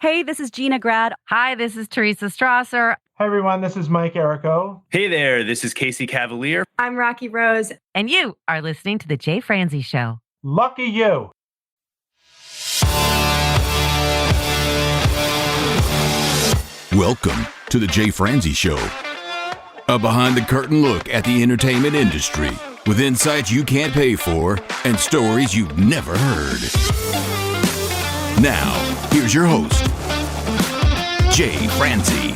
Hey, this is Gina Grad. Hi, this is Teresa Strasser. Hi, everyone. This is Mike Errico. Hey there. This is Casey Cavalier. I'm Rocky Rose. And you are listening to The Jay Franzi Show. Lucky you. Welcome to The Jay Franzi Show. A behind-the-curtain look at the entertainment industry with insights you can't pay for and stories you've never heard. Now, here's your host, Jay Franzi.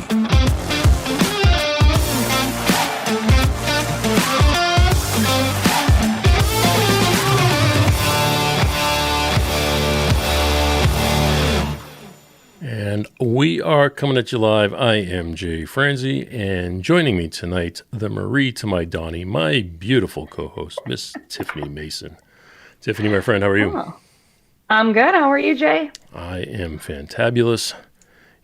And we are coming at you live. I am Jay Franzi, and joining me tonight, the Marie to my Donnie, my beautiful co-host, Miss Tiffany Mason. Tiffany, my friend, how are you? Oh, I'm good. How are you, Jay? I am fantabulous.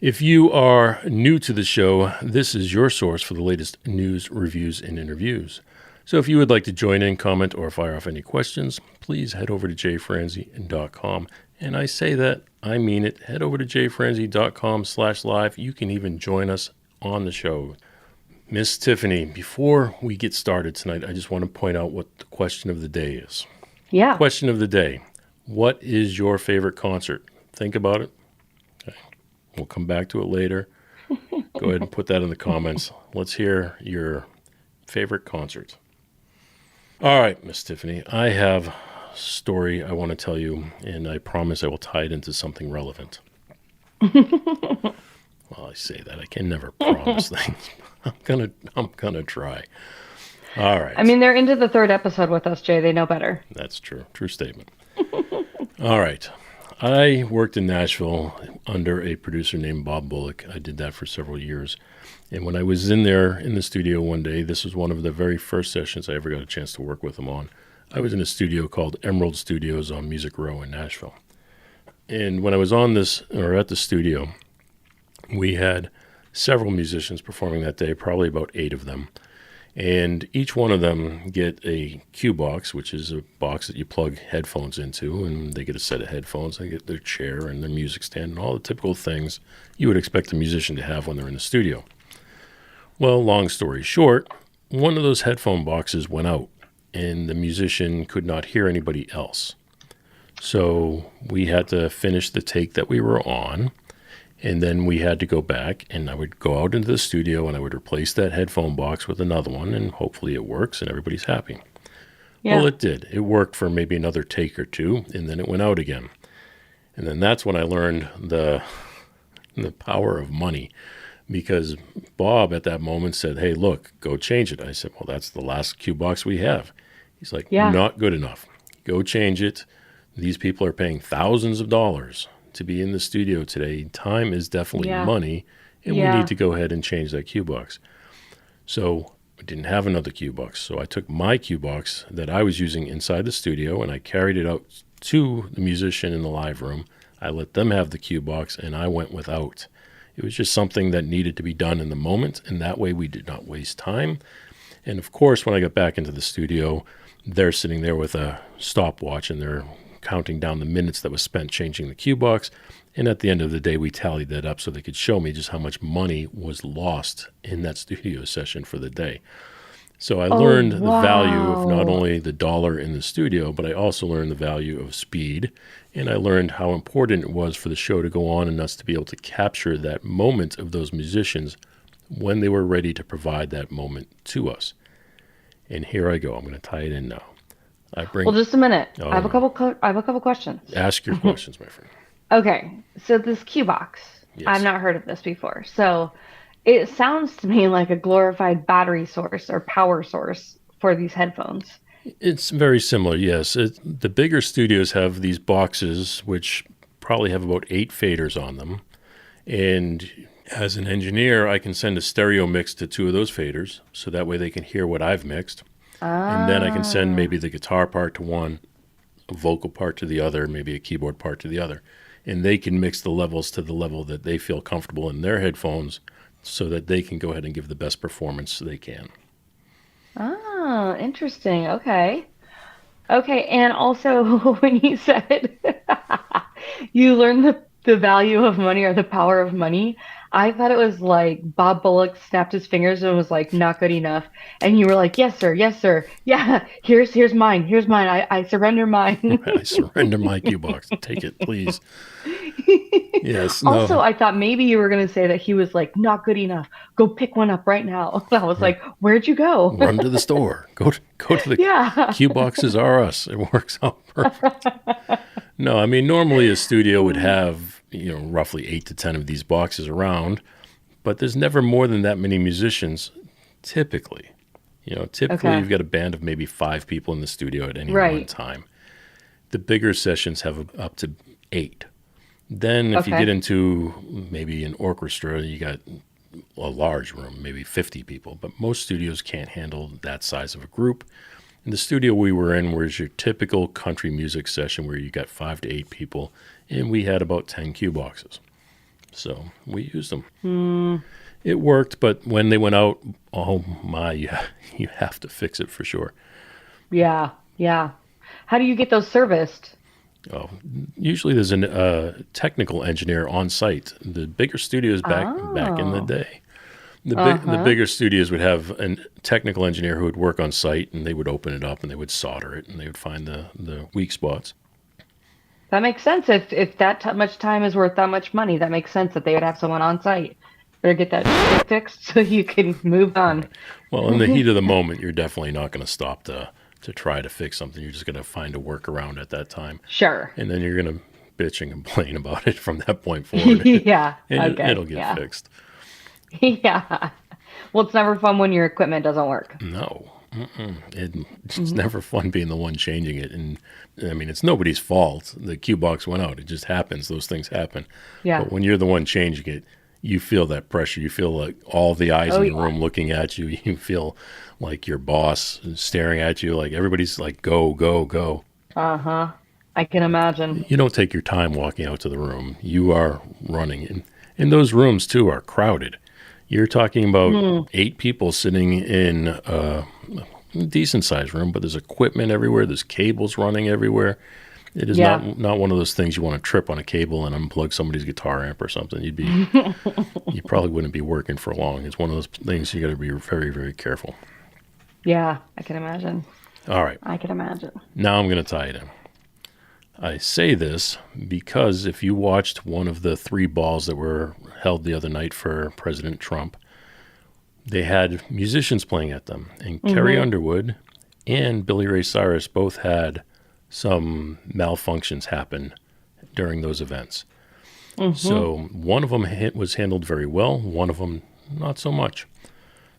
If you are new to the show, this is your source for the latest news, reviews, and interviews. So if you would like to join in, comment, or fire off any questions, please head over to jfranzi.com. And I say that, I mean it. Head over to jfranzi.com/live. You can even join us on the show. Miss Tiffany, before we get started tonight, I just want to point out what the question of the day is. Yeah. Question of the day. What is your favorite concert? Think about it. Okay. We'll come back to it later. Go ahead and put that in the comments. Let's hear your favorite concert. All right, Miss Tiffany, I have a story I want to tell you, and I promise I will tie it into something relevant. Well, I say that. I can never promise things. I'm gonna try. All right. I mean, they're into the third episode with us, Jay. They know better. That's true. True statement. All right. I worked in Nashville under a producer named Bob Bullock. I did that for several years. And when I was in there in the studio one day, this was one of the very first sessions I ever got a chance to work with him on. I was in a studio called Emerald Studios on Music Row in Nashville. And when I was on this, or at the studio, we had several musicians performing that day, probably about 8 of them. And each one of them get a cue box, which is a box that you plug headphones into, and they get a set of headphones, they get their chair and their music stand and all the typical things you would expect a musician to have when they're in the studio. Well, long story short, one of those headphone boxes went out, and the musician could not hear anybody else. So we had to finish the take that we were on, and then we had to go back, and I would go out into the studio, and I would replace that headphone box with another one, and hopefully it works, and everybody's happy. Yeah. Well, it did. It worked for maybe another take or two, and then it went out again. And then that's when I learned the power of money, because Bob at that moment said, hey, look, go change it. I said, well, that's the last cue box we have. He's like, not good enough. Go change it. These people are paying thousands of dollars to be in the studio today. Time is definitely money, and we need to go ahead and change that cue box. So I didn't have another cue box. So I took my cue box that I was using inside the studio, and I carried it out to the musician in the live room. I let them have the cue box, and I went without. It was just something that needed to be done in the moment, and that way we did not waste time. And of course, when I got back into the studio, they're sitting there with a stopwatch, and they're counting down the minutes that was spent changing the cue box. And at the end of the day, we tallied that up so they could show me just how much money was lost in that studio session for the day. So I learned the value of not only the dollar in the studio, but I also learned the value of speed. And I learned how important it was for the show to go on and us to be able to capture that moment of those musicians when they were ready to provide that moment to us. And here I go. I'm going to tie it in now. Well, just a minute. I have a couple questions. Ask your questions, my friend. Okay. So this cue box, yes. I've not heard of this before. So it sounds to me like a glorified battery source or power source for these headphones. It's very similar, yes. The bigger studios have these boxes, which probably have about 8 faders on them. And as an engineer, I can send a stereo mix to 2 of those faders, so that way they can hear what I've mixed. And then I can send maybe the guitar part to one, a vocal part to the other, maybe a keyboard part to the other. And they can mix the levels to the level that they feel comfortable in their headphones so that they can go ahead and give the best performance they can. Oh, interesting. Okay. Okay. And also when you said you learned the value of money or the power of money. I thought it was like Bob Bullock snapped his fingers and was like, not good enough. And you were like, yes, sir. Yes, sir. Yeah, here's mine. Here's mine. I surrender mine. I surrender my cue box. Take it, please. Yes. No. Also, I thought maybe you were going to say that he was like, not good enough. Go pick one up right now. I was like, where'd you go? Run to the store. Go to the Yeah. cue boxes are us. It works out perfect. No, I mean, normally a studio would have, roughly 8 to 10 of these boxes around, but there's never more than that many musicians, typically. Typically you've got a band of maybe 5 people in the studio at any one time. The bigger sessions have up to 8. Then if you get into maybe an orchestra, you got a large room, maybe 50 people, but most studios can't handle that size of a group. And the studio we were in was your typical country music session where you got 5 to 8 people, and we had about 10 cue boxes. So we used them. It worked, but when they went out, oh my, you have to fix it for sure. Yeah. How do you get those serviced? Oh, usually there's a technical engineer on site. The bigger studios back in the day, the bigger studios would have a technical engineer who would work on site, and they would open it up and they would solder it and they would find the weak spots. That makes sense. If that much time is worth that much money, that makes sense that they would have someone on site. Better get that shit fixed so you can move on. Well, in the heat of the moment, you're definitely not going to stop to try to fix something. You're just going to find a workaround at that time. Sure. And then you're going to bitch and complain about it from that point forward. Yeah. And it'll get fixed. Yeah. Well, it's never fun when your equipment doesn't work. No. It's never fun being the one changing it. And I mean, it's nobody's fault. The cue box went out. It just happens. Those things happen. Yeah. But when you're the one changing it, you feel that pressure. You feel like all the eyes in the room looking at you. You feel like your boss staring at you. Like everybody's like, go, go, go. Uh-huh. I can imagine. You don't take your time walking out to the room. You are running. And those rooms, too, are crowded. You're talking about 8 people sitting in a decent-sized room, but there's equipment everywhere. There's cables running everywhere. It is not one of those things you want to trip on a cable and unplug somebody's guitar amp or something. You probably wouldn't be working for long. It's one of those things you got to be very, very careful. Yeah, I can imagine. All right. I can imagine. Now I'm going to tie it in. I say this because if you watched one of the 3 balls that were held the other night for President Trump, they had musicians playing at them. And Carrie Underwood and Billy Ray Cyrus both had some malfunctions happen during those events. So one of them was handled very well, one of them not so much.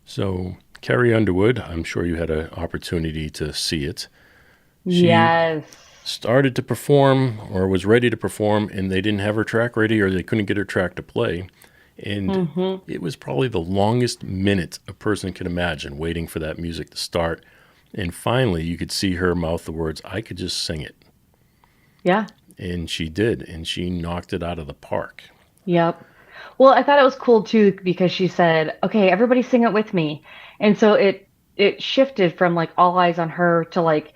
So Carrie Underwood, I'm sure you had an opportunity to see it. She started to perform or was ready to perform, and they didn't have her track ready or they couldn't get her track to play. And it was probably the longest minute a person could imagine waiting for that music to start. And finally, you could see her mouth the words, "I could just sing it." Yeah. And she did, and she knocked it out of the park. Yep. Well, I thought it was cool, too, because she said, okay, everybody sing it with me. And so it shifted from, like, all eyes on her to, like,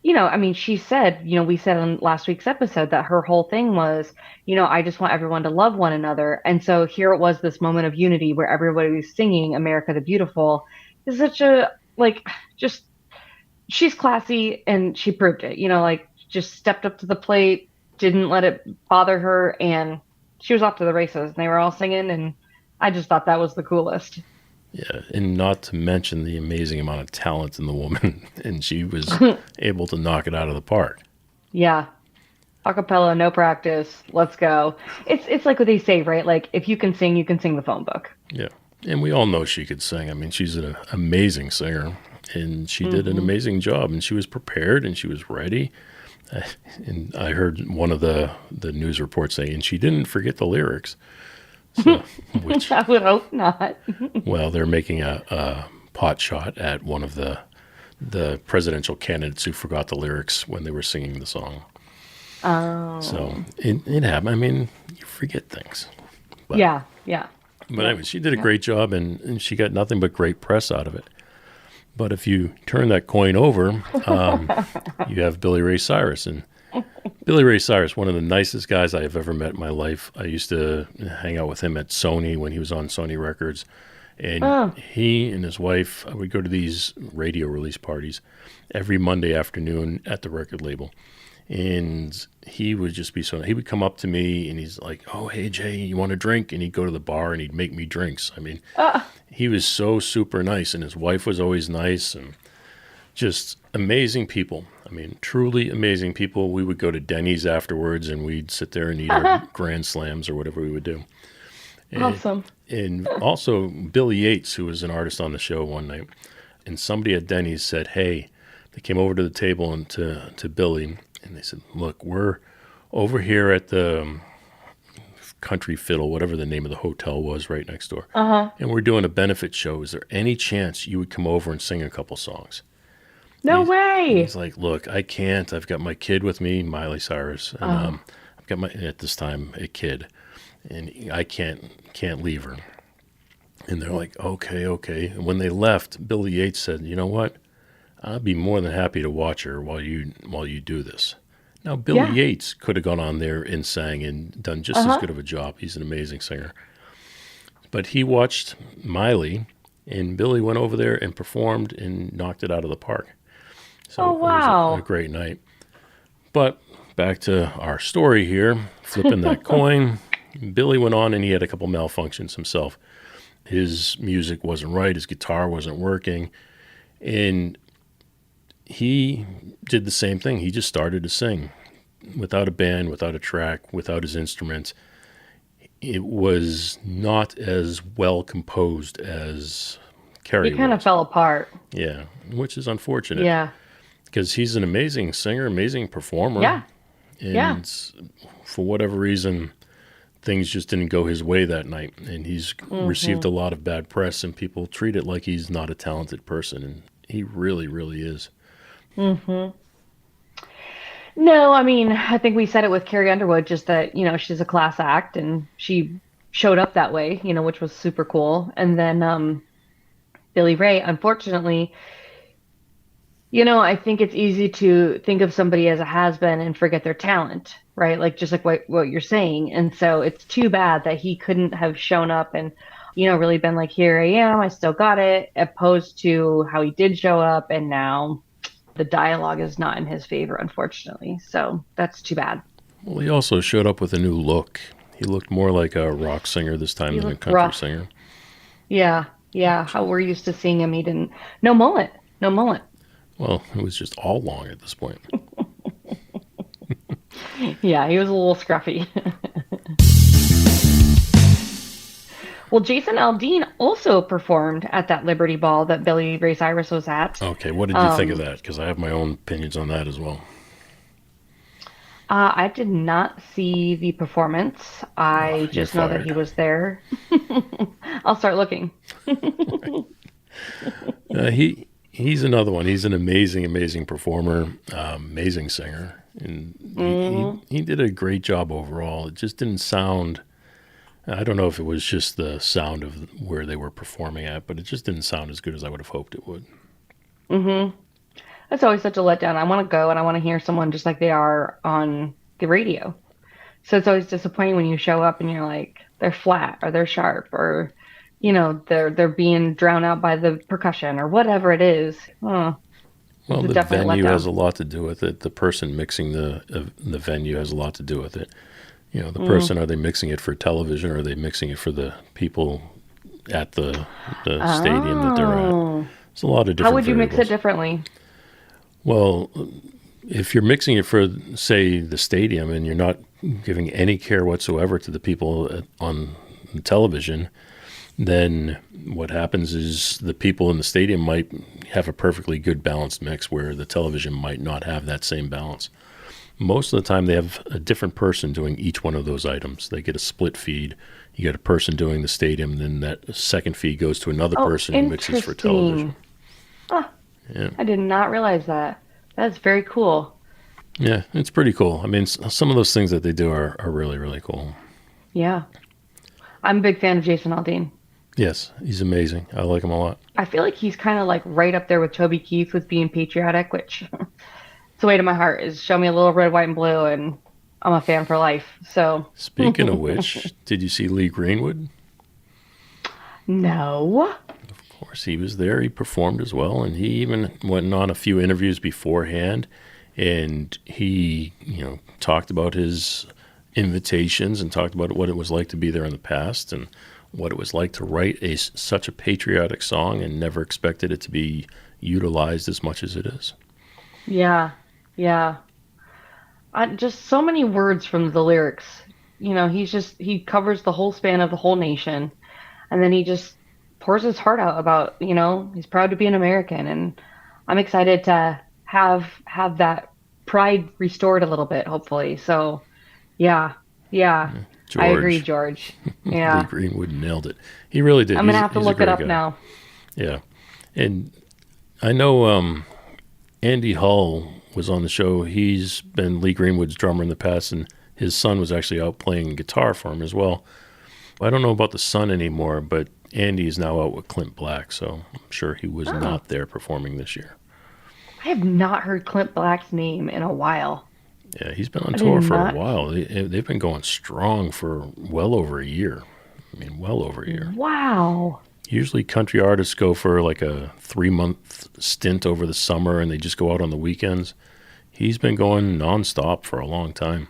I mean, she said, we said on last week's episode that her whole thing was, I just want everyone to love one another. And so here it was, this moment of unity where everybody was singing America the Beautiful. It's such a, she's classy, and she proved it, just stepped up to the plate, didn't let it bother her, and she was off to the races, and they were all singing, and I just thought that was the coolest. Yeah, and not to mention the amazing amount of talent in the woman, and she was able to knock it out of the park. Yeah. Acapella, no practice, let's go. It's like what they say, right? Like, if you can sing the phone book. Yeah, and we all know she could sing. I mean, she's an amazing singer, and she did an amazing job, and she was prepared, and she was ready. And I heard one of the news reports saying she didn't forget the lyrics. So, which, I would hope not. Well, they're making a pot shot at one of the presidential candidates who forgot the lyrics when they were singing the song. Oh. So it happened. I mean, you forget things. But, yeah. But anyway, she did a great job, and she got nothing but great press out of it. But if you turn that coin over, you have Billy Ray Cyrus, and Billy Ray Cyrus, one of the nicest guys I have ever met in my life. I used to hang out with him at Sony when he was on Sony Records. And he and his wife, I would go to these radio release parties every Monday afternoon at the record label. And he would just be he would come up to me and he's like, "Oh, hey, Jay, you want a drink?" And he'd go to the bar and he'd make me drinks. I mean, he was so super nice, and his wife was always nice, and just amazing people. I mean, truly amazing people. We would go to Denny's afterwards and we'd sit there and eat our Grand Slams or whatever we would do. Awesome. And also Billy Yates, who was an artist on the show one night, and somebody at Denny's said, "Hey," they came over to the table and to Billy, and they said, "Look, we're over here at the Country Fiddle, whatever the name of the hotel was right next door, and we're doing a benefit show. Is there any chance you would come over and sing a couple songs?" No way. He's like, "Look, I can't. I've got my kid with me, Miley Cyrus, and I've got at this time, a kid, and I can't leave her." And they're like, okay. And when they left, Billy Yates said, "You know what? I'd be more than happy to watch her while you do this." Now, Billy Yates could have gone on there and sang and done just as good of a job. He's an amazing singer. But he watched Miley, and Billy went over there and performed and knocked it out of the park. So wow. It was a great night. But back to our story here, flipping that coin. Billy went on and he had a couple malfunctions himself. His music wasn't right. His guitar wasn't working. And he did the same thing. He just started to sing without a band, without a track, without his instruments. It was not as well composed as Carrie He kind of fell apart. Yeah, which is unfortunate. Yeah. Because he's an amazing singer, amazing performer. Yeah. And for whatever reason, things just didn't go his way that night. And he's received a lot of bad press, and people treat it like he's not a talented person. And he really, really is. No, I mean, I think we said it with Carrie Underwood, just that, she's a class act and she showed up that way, which was super cool. And then Billy Ray, unfortunately, I think it's easy to think of somebody as a has-been and forget their talent, right? Like, just like what you're saying. And so it's too bad that he couldn't have shown up and, really been like, "Here I am, I still got it," opposed to how he did show up, and now the dialogue is not in his favor, unfortunately. So that's too bad. Well, he also showed up with a new look. He looked more like a rock singer this time than a country singer. Yeah. How we're used to seeing him. He didn't. No mullet. Well, it was just all long at this point. Yeah, he was a little scruffy. Well, Jason Aldean also performed at that Liberty Ball that Billy Ray Cyrus was at. Okay, what did you think of that? Because I have my own opinions on that as well. I did not see the performance. I just know that he was there. I'll start looking. He's another one. He's an amazing performer, amazing singer. And he did a great job overall. It just didn't sound... I don't know if it was just the sound of where they were performing at, but it just didn't sound as good as I would have hoped it would. That's always such a letdown. I want to go and I want to hear someone just like they are on the radio. So it's always disappointing when you show up and you're like, they're flat or they're sharp or, they're being drowned out by the percussion or whatever it is. Well, the venue has a lot to do with it. The person mixing the venue has a lot to do with it. The person, are they mixing it for television or are they mixing it for the people at the stadium that they're at? It's a lot of different How would you variables. mix it differently? Well, if you're mixing it for, say, the stadium and you're not giving any care whatsoever to the people on television, then what happens is the people in the stadium might have a perfectly good balanced mix where the television might not have that same balance. Most of the time, they have a different person doing each one of those items. They get a split feed. You get a person doing the stadium, then that second feed goes to another person who mixes for television. Yeah. I did not realize that. That's very cool. Yeah, it's pretty cool. I mean, some of those things that they do are really, really cool. Yeah. I'm a big fan of Jason Aldean. Yes, he's amazing. I like him a lot. I feel like he's kind of like right up there with Toby Keith with being patriotic, which it's the way to my heart is show me a little red, white, and blue, and I'm a fan for life. So Speaking of which, did you see Lee Greenwood? no. Of course, he was there. He performed as well, and he even went on a few interviews beforehand, and he, talked about his invitations and talked about what it was like to be there in the past and what it was like to write such a patriotic song and never expected it to be utilized as much as it is. Yeah, yeah. Just so many words from the lyrics. He covers the whole span of the whole nation, and then he just pours his heart out about, he's proud to be an American, and I'm excited to have that pride restored a little bit, hopefully. So, yeah. George. I agree, George. Yeah. Lee Greenwood nailed it. He really did. I'm going to have to look it up guy. now. Yeah. And I know Andy Hull was on the show. He's been Lee Greenwood's drummer in the past, and his son was actually out playing guitar for him as well. I don't know about the son anymore, but Andy is now out with Clint Black, so I'm sure he was not there performing this year. I have not heard Clint Black's name in a while. Yeah, he's been on tour for a while. They've been going strong for well over a year. Well over a year. Wow. Usually country artists go for like a 3-month stint over the summer, and they just go out on the weekends. He's been going nonstop for a long time.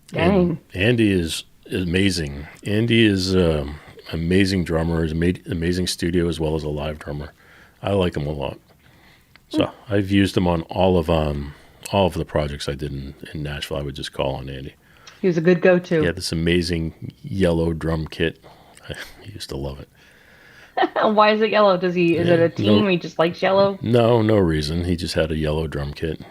Dang. And Andy is amazing. Andy is an amazing drummer. He's an amazing studio as well as a live drummer. I like him a lot. So I've used him on all of the projects I did in Nashville. I would just call on Andy. He was a good go-to. Yeah, this amazing yellow drum kit. I used to love it. Why is it yellow? Is it a team where he just likes yellow? No reason. He just had a yellow drum kit.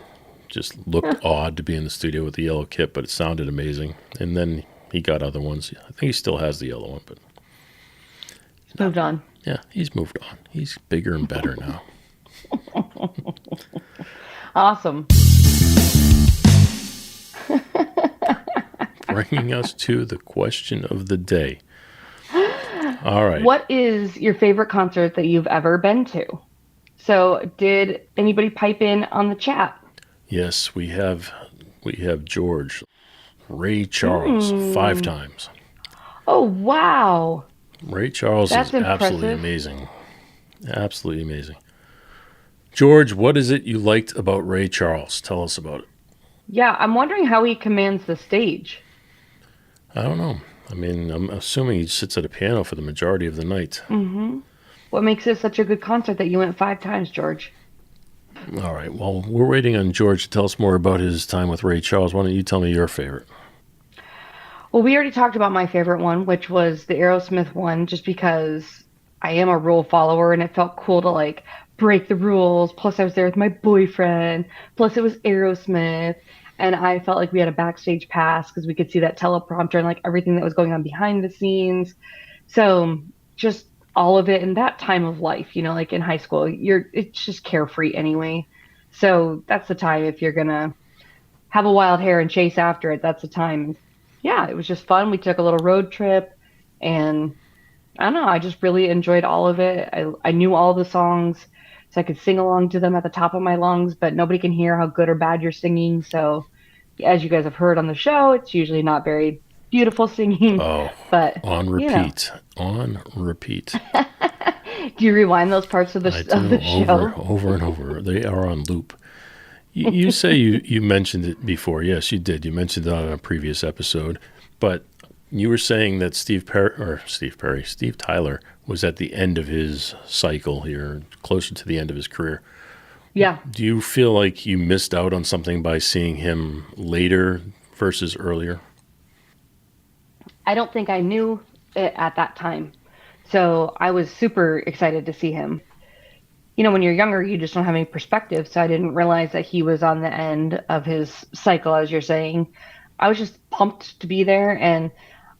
Just looked odd to be in the studio with the yellow kit, but it sounded amazing. And then he got other ones. I think he still has the yellow one, but He's moved on. Yeah, he's moved on. He's bigger and better now. Awesome. Bringing us to the question of the day. All right. What is your favorite concert that you've ever been to? So, did anybody pipe in on the chat? Yes, we have George. Ray Charles, 5 times. Oh, wow. Ray Charles That's is absolutely impressive. amazing. Absolutely amazing. George, what is it you liked about Ray Charles? Tell us about it. Yeah, I'm wondering how he commands the stage. I don't know. I'm assuming he sits at a piano for the majority of the night. Mm-hmm. What makes it such a good concert that you went 5 times, George? All right. Well, we're waiting on George to tell us more about his time with Ray Charles. Why don't you tell me your favorite? Well, we already talked about my favorite one, which was the Aerosmith one, just because I am a rule follower and it felt cool to break the rules. Plus, I was there with my boyfriend. Plus, it was Aerosmith. And I felt like we had a backstage pass because we could see that teleprompter and everything that was going on behind the scenes. So just all of it in that time of life, in high school, it's just carefree anyway. So that's the time if you're going to have a wild hair and chase after it, that's the time. Yeah, it was just fun. We took a little road trip and I don't know, I just really enjoyed all of it. I knew all the songs, so I could sing along to them at the top of my lungs, but nobody can hear how good or bad you're singing. So as you guys have heard on the show, it's usually not very beautiful singing. Oh, but on repeat. On repeat. Do you rewind those parts of the show? Over and over. They are on loop. You say you mentioned it before. Yes, you did. You mentioned it on a previous episode. But you were saying that Steve Tyler was at the end of his cycle here, closer to the end of his career. Yeah. Do you feel like you missed out on something by seeing him later versus earlier? I don't think I knew it at that time. So I was super excited to see him. When you're younger, you just don't have any perspective. So I didn't realize that he was on the end of his cycle, as you're saying. I was just pumped to be there. And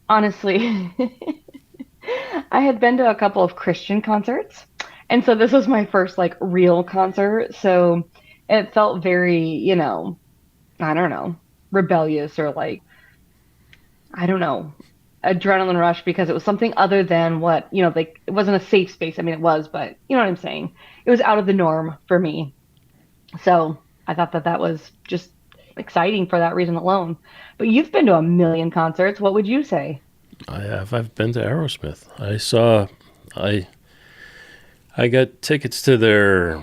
honestly, I had been to a couple of Christian concerts. And so this was my first real concert. So it felt very, I don't know, rebellious or I don't know, adrenaline rush because it was something other than what, it wasn't a safe space. I mean, it was, but you know what I'm saying? It was out of the norm for me. So I thought that was just exciting for that reason alone. But you've been to a million concerts. What would you say? I have. I've been to Aerosmith. I got tickets to their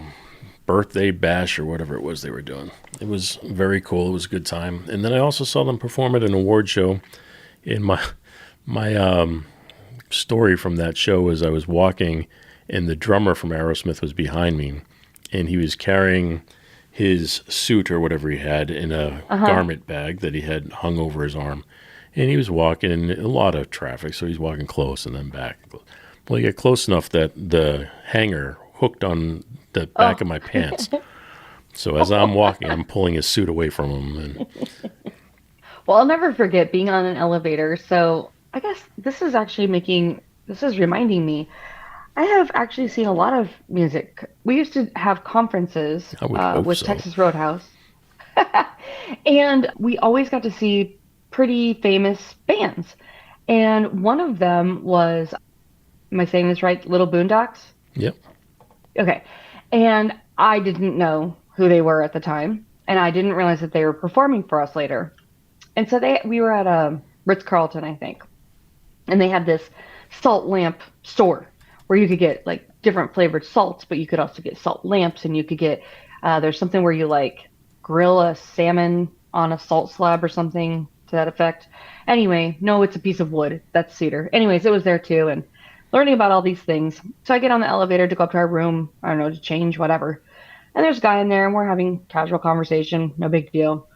birthday bash or whatever it was they were doing. It was very cool. It was a good time. And then I also saw them perform at an award show. In my story from that show was I was walking, and the drummer from Aerosmith was behind me, and he was carrying his suit or whatever he had in a garment bag that he had hung over his arm. And he was walking in a lot of traffic, so he's walking close and then back. Well, he got close enough that the hanger hooked on the back of my pants. So as I'm walking, I'm pulling his suit away from him. And Well, I'll never forget being on an elevator. So I guess this is reminding me. I have actually seen a lot of music. We used to have conferences I would hope with so. Texas Roadhouse. And we always got to see pretty famous bands. And one of them was, am I saying this right? Little Boondocks? Yep. Okay. And I didn't know who they were at the time. And I didn't realize that they were performing for us later. And so we were at a Ritz-Carlton, I think. And they had this salt lamp store where you could get like different flavored salts, but you could also get salt lamps, and you could get, there's something where you like grill a salmon on a salt slab or something to that effect. Anyway, no, it's a piece of wood. That's cedar. Anyways, it was there too. And learning about all these things. So I get on the elevator to go up to our room, I don't know, to change, whatever. And there's a guy in there, and we're having casual conversation. No big deal.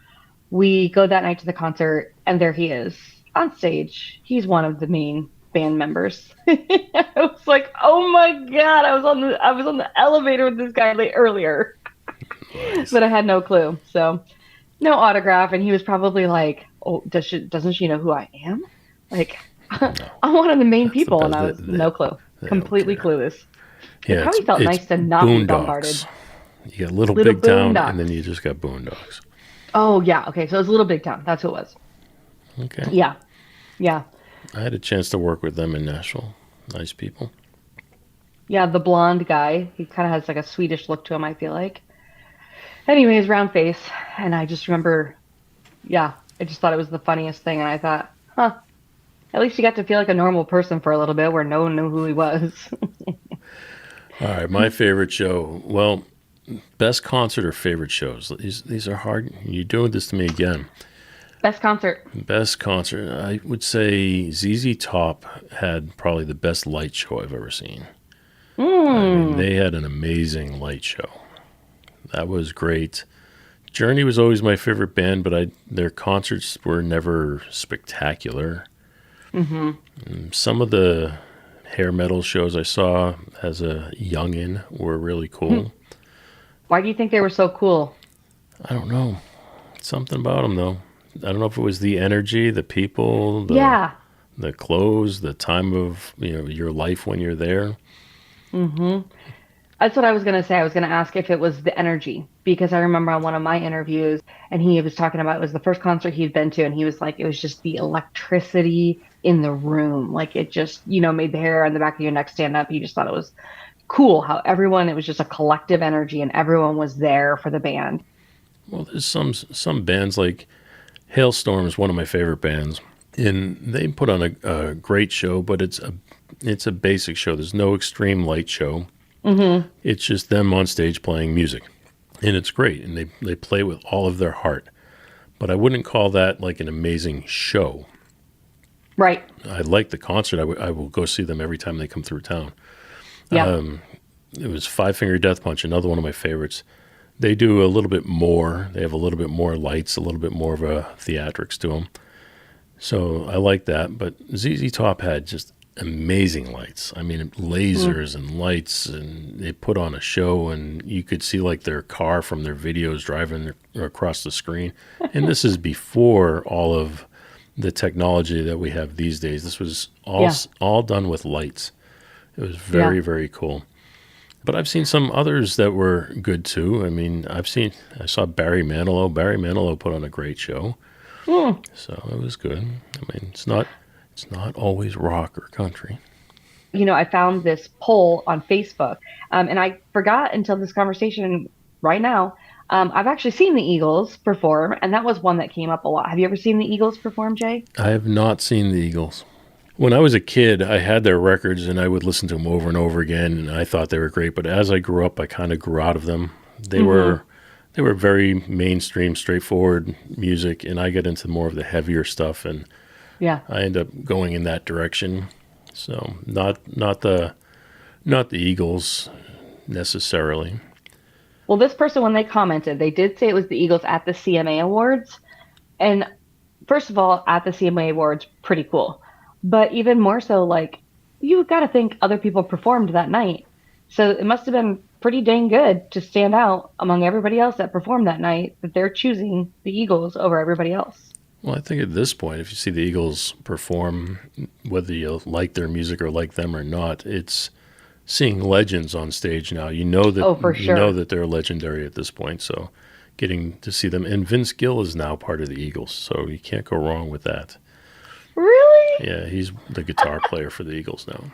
We go that night to the concert, and there he is on stage. He's one of the main band members. I was like, oh my God, I was on the elevator with this guy earlier. Nice. But I had no clue. So no autograph. And he was probably like, oh, doesn't she know who I am? Like, No. I'm one of the main That's people, the and I best. was no clue. They don't Completely care. clueless. Yeah, It probably felt it's nice to not be Boondocks. bombarded. You got Little Little Big Town, Boondocks. and then you just got Boondocks. Oh, yeah. Okay. So it was Little Big Town. That's who it was. Okay. Yeah. Yeah. I had a chance to work with them in Nashville. Nice people. Yeah. The blonde guy. He kind of has like a Swedish look to him, I feel like. Anyways, round face. And I just remember, yeah, I just thought it was the funniest thing. And I thought, at least you got to feel like a normal person for a little bit where no one knew who he was. All right, my favorite show. Well, best concert or favorite shows? These are hard. You're doing this to me again. Best concert. Best concert. I would say ZZ Top had probably the best light show I've ever seen. I mean, they had an amazing light show. That was great. Journey was always my favorite band, but their concerts were never spectacular. Some of the hair metal shows I saw as a youngin were really cool. Why do you think they were so cool? I don't know. Something about them, though. I don't know if it was the energy, the people, Yeah. the clothes, the time of your life when you're there. That's what I was going to say. I was going to ask if it was the energy, because I remember on one of my interviews, and he was talking about it was the first concert he'd been to, and he was like, it was just the electricity in the room. Like it just, made the hair on the back of your neck stand up. He just thought it was cool how it was just a collective energy, and everyone was there for the band. Well, there's some bands like Hailstorm is one of my favorite bands, and they put on a great show, but it's a basic show. There's no extreme light show. It's just them on stage playing music, and it's great, and they play with all of their heart. But I wouldn't call that like an amazing show. Right. I like the concert. I will go see them every time they come through town. Yeah. It was Five Finger Death Punch, another one of my favorites. They do a little bit more. They have a little bit more lights, a little bit more of a theatrics to them. So I like that. But ZZ Top had just amazing lights. I mean, lasers and lights, and they put on a show, and you could see like their car from their videos driving across the screen. And this is before all of the technology that we have these days. This was all done with lights. It was very, very cool. But I've seen some others that were good too. I mean, I saw Barry Manilow. Barry Manilow put on a great show. So it was good. I mean, it's not always rock or country. I found this poll on Facebook, and I forgot until this conversation right now I've actually seen the Eagles perform, and that was one that came up a lot. Have you ever seen the Eagles perform, Jay? I have not seen the Eagles. When I was a kid, I had their records and I would listen to them over and over again, and I thought they were great. But as I grew up, I kind of grew out of them. They were very mainstream, straightforward music, and I get into more of the heavier stuff, and Yeah. I end up going in that direction. So not the Eagles necessarily. Well, this person, when they commented, they did say it was the Eagles at the CMA Awards. And first of all, at the CMA Awards, pretty cool. But even more so, like, you got to think other people performed that night. So it must have been pretty dang good to stand out among everybody else that performed that night, that they're choosing the Eagles over everybody else. Well, I think at this point, if you see the Eagles perform, whether you like their music or like them or not, it's seeing legends on stage now. You know that Oh, for you sure. know that they're legendary at this point. So getting to see them, and Vince Gill is now part of the Eagles, so you can't go wrong with that. Really? Yeah, he's the guitar player for the Eagles now.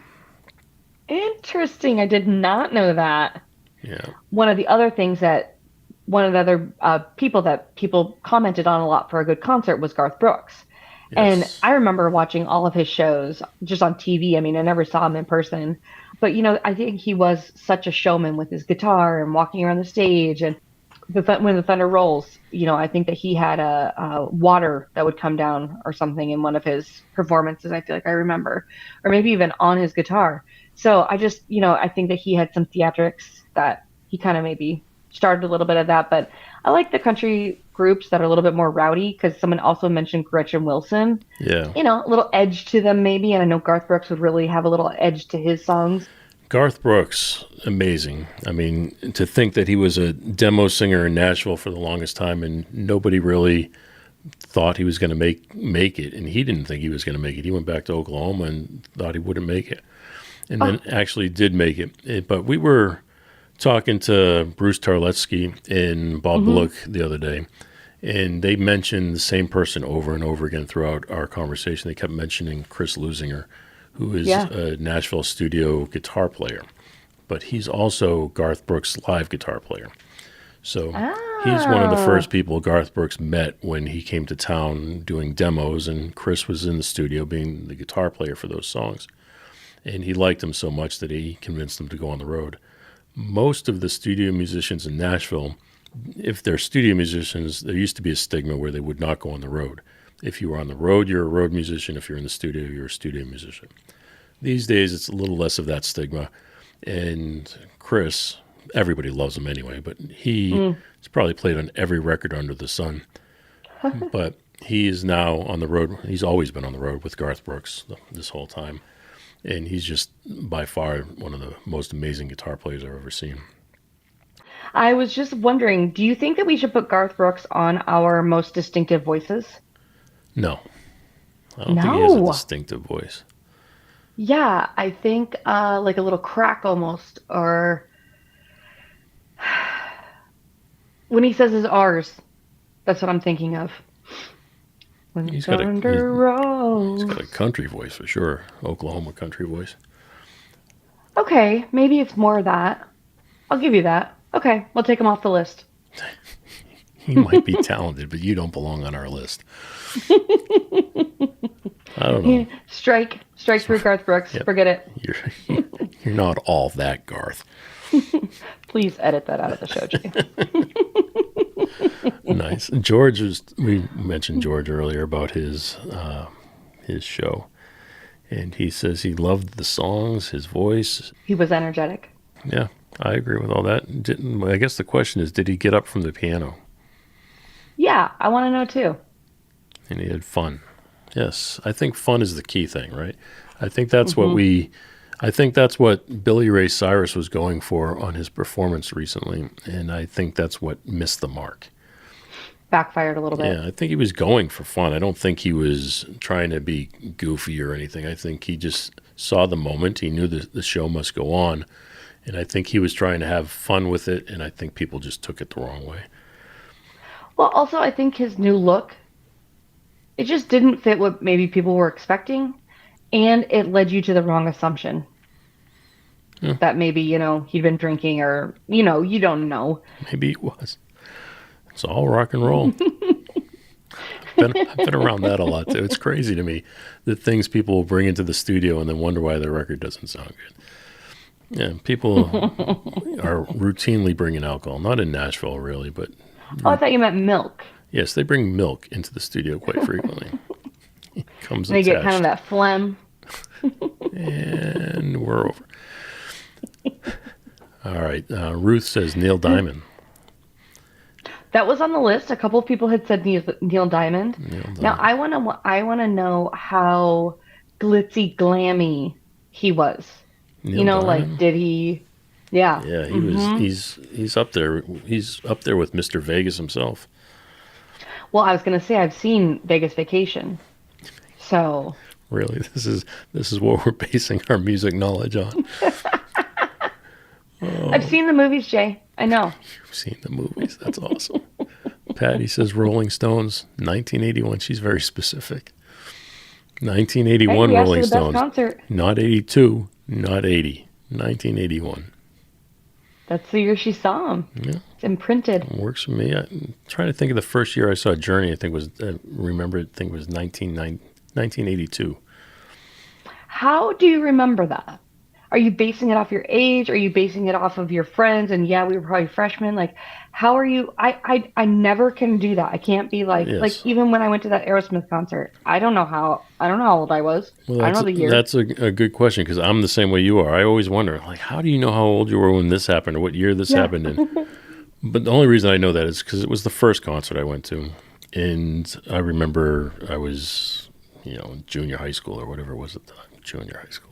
Interesting. I did not know that. Yeah. One of the other people that people commented on a lot for a good concert was Garth Brooks. And Yes. I remember watching all of his shows just on TV. I mean, I never saw him in person. But, I think he was such a showman with his guitar and walking around the stage. And when the thunder rolls, I think that he had a water that would come down or something in one of his performances, I feel like I remember. Or maybe even on his guitar. So I just, I think that he had some theatrics that he kind of maybe started a little bit of that. But I like the country groups that are a little bit more rowdy, because someone also mentioned Gretchen Wilson. Yeah. A little edge to them maybe. And I know Garth Brooks would really have a little edge to his songs. Garth Brooks, amazing. I mean, to think that he was a demo singer in Nashville for the longest time, and nobody really thought he was going to make it, and he didn't think he was going to make it. He went back to Oklahoma and thought he wouldn't make it, and then actually did make it. But we were talking to Bruce Tarletsky and Bob Bullock the other day, and they mentioned the same person over and over again throughout our conversation. They kept mentioning Chris Lusinger, who is a Nashville studio guitar player, but he's also Garth Brooks' live guitar player. So he's one of the first people Garth Brooks met when he came to town doing demos, and Chris was in the studio being the guitar player for those songs. And he liked him so much that he convinced him to go on the road. Most of the studio musicians in Nashville, if they're studio musicians, there used to be a stigma where they would not go on the road. If you were on the road, you're a road musician. If you're in the studio, you're a studio musician. These days, it's a little less of that stigma. And Chris, everybody loves him anyway, but he's probably played on every record under the sun. But he is now on the road. He's always been on the road with Garth Brooks this whole time. And he's just by far one of the most amazing guitar players I've ever seen. I was just wondering, do you think that we should put Garth Brooks on our most distinctive voices? No. I don't think he has a No. distinctive voice. Yeah, I think like a little crack almost, or when he says his R's, that's what I'm thinking of. When He's got thunder rolls. He's got a country voice for sure. Oklahoma country voice. Okay, maybe it's more of that. I'll give you that. Okay, we'll take him off the list. He might be talented, but you don't belong on our list. I don't know. Strike through Garth Brooks. Yep. Forget it. You're not all that, Garth. Please edit that out of the show, Jay. Nice. We mentioned George earlier about his show, and he says he loved the songs, his voice. He was energetic. Yeah, I agree with all that. I guess the question is, did he get up from the piano? Yeah, I want to know too. And he had fun. Yes, I think fun is the key thing, right? I think that's what Billy Ray Cyrus was going for on his performance recently, and I think that's what missed the mark. Backfired a little bit. Yeah, I think he was going for fun. I don't think he was trying to be goofy or anything. I think he just saw the moment. He knew the show must go on, and I think he was trying to have fun with it, and I think people just took it the wrong way. Well, also, I think his new look, it just didn't fit what maybe people were expecting, and it led you to the wrong assumption. That maybe, he'd been drinking or, you don't know. Maybe he was. It's all rock and roll. I've been around that a lot too. It's crazy to me the things people will bring into the studio and then wonder why their record doesn't sound good. Yeah, people are routinely bringing alcohol. Not in Nashville, really, but... Oh, I thought you meant milk. Yes, they bring milk into the studio quite frequently. It comes They attached. get kind of that phlegm. And we're over. All right. Ruth says Neil Diamond. That was on the list. A couple of people had said Neil Diamond. Now I want to know how glitzy glammy he was. Neil Diamond? Like did he? Yeah. Yeah, he was. He's up there. He's up there with Mr. Vegas himself. Well, I was gonna say I've seen Vegas Vacation, so. Really, this is what we're basing our music knowledge on. I've seen the movies, Jay. I know. You've seen the movies. That's awesome. Patty says Rolling Stones, 1981. She's very specific. 1981 Hey, Rolling the best Stones. concert. Not 82, not 80. 1981. That's the year she saw him. Yeah. It's imprinted. Works for me. I'm trying to think of the first year I saw Journey. I think was 1982. How do you remember that? Are you basing it off your age? Are you basing it off of your friends? And yeah, we were probably freshmen. Like, how are you? I never can do that. I can't be like, Yes. like even when I went to that Aerosmith concert, I don't know how old I was. Well, I don't know the year. That's a good question because I'm the same way you are. I always wonder, like, how do you know how old you were when this happened or what year this happened in? But the only reason I know that is because it was the first concert I went to. And I remember I was, in junior high school or whatever it was at the time. Junior high school.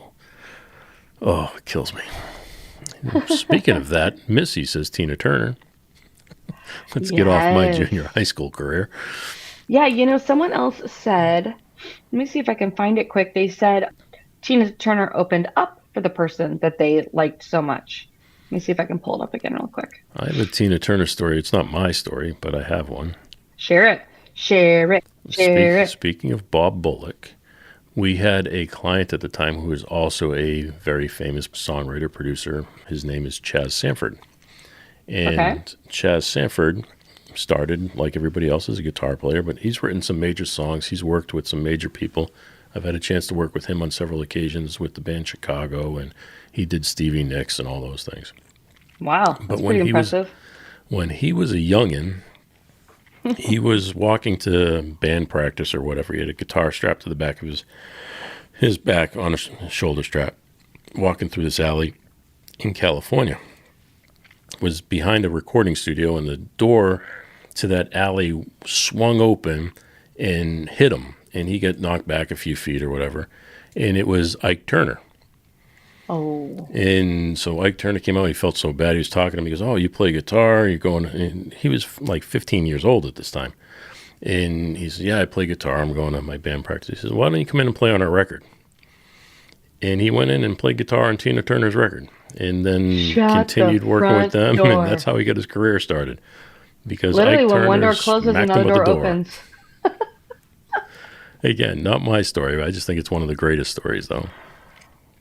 Oh, it kills me. Speaking of that, Missy says Tina Turner. Let's get off my Yes. junior high school career. Yeah, someone else said, let me see if I can find it quick. They said Tina Turner opened up for the person that they liked so much. Let me see if I can pull it up again real quick. I have a Tina Turner story. It's not my story, but I have one. Share it. Share it. Share it. Speaking of Bob Bullock, we had a client at the time who was also a very famous songwriter, producer. His name is Chaz Sanford. And Chaz Sanford started, like everybody else, as a guitar player, but he's written some major songs. He's worked with some major people. I've had a chance to work with him on several occasions with the band Chicago, and he did Stevie Nicks and all those things. Wow, that's pretty impressive. When he was a youngin', he was walking to band practice or whatever. He had a guitar strapped to the back of his back on a shoulder strap, walking through this alley in California. Was behind a recording studio, and the door to that alley swung open and hit him, and he got knocked back a few feet or whatever, and it was Ike Turner. Oh. And so Ike Turner came out. He felt so bad. He was talking to me. He goes, "Oh, you play guitar? You're going..." And he was like 15 years old at this time. And he said, "Yeah, I play guitar. I'm going to my band practice." He says, "Why don't you come in and play on our record?" And he went in and played guitar on Tina Turner's record. And then continued working with them. door. And that's how he got his career started. Because Literally, Ike when Turner one door closes, smacked another him with door the door. opens. Again, not my story. I just think it's one of the greatest stories, though.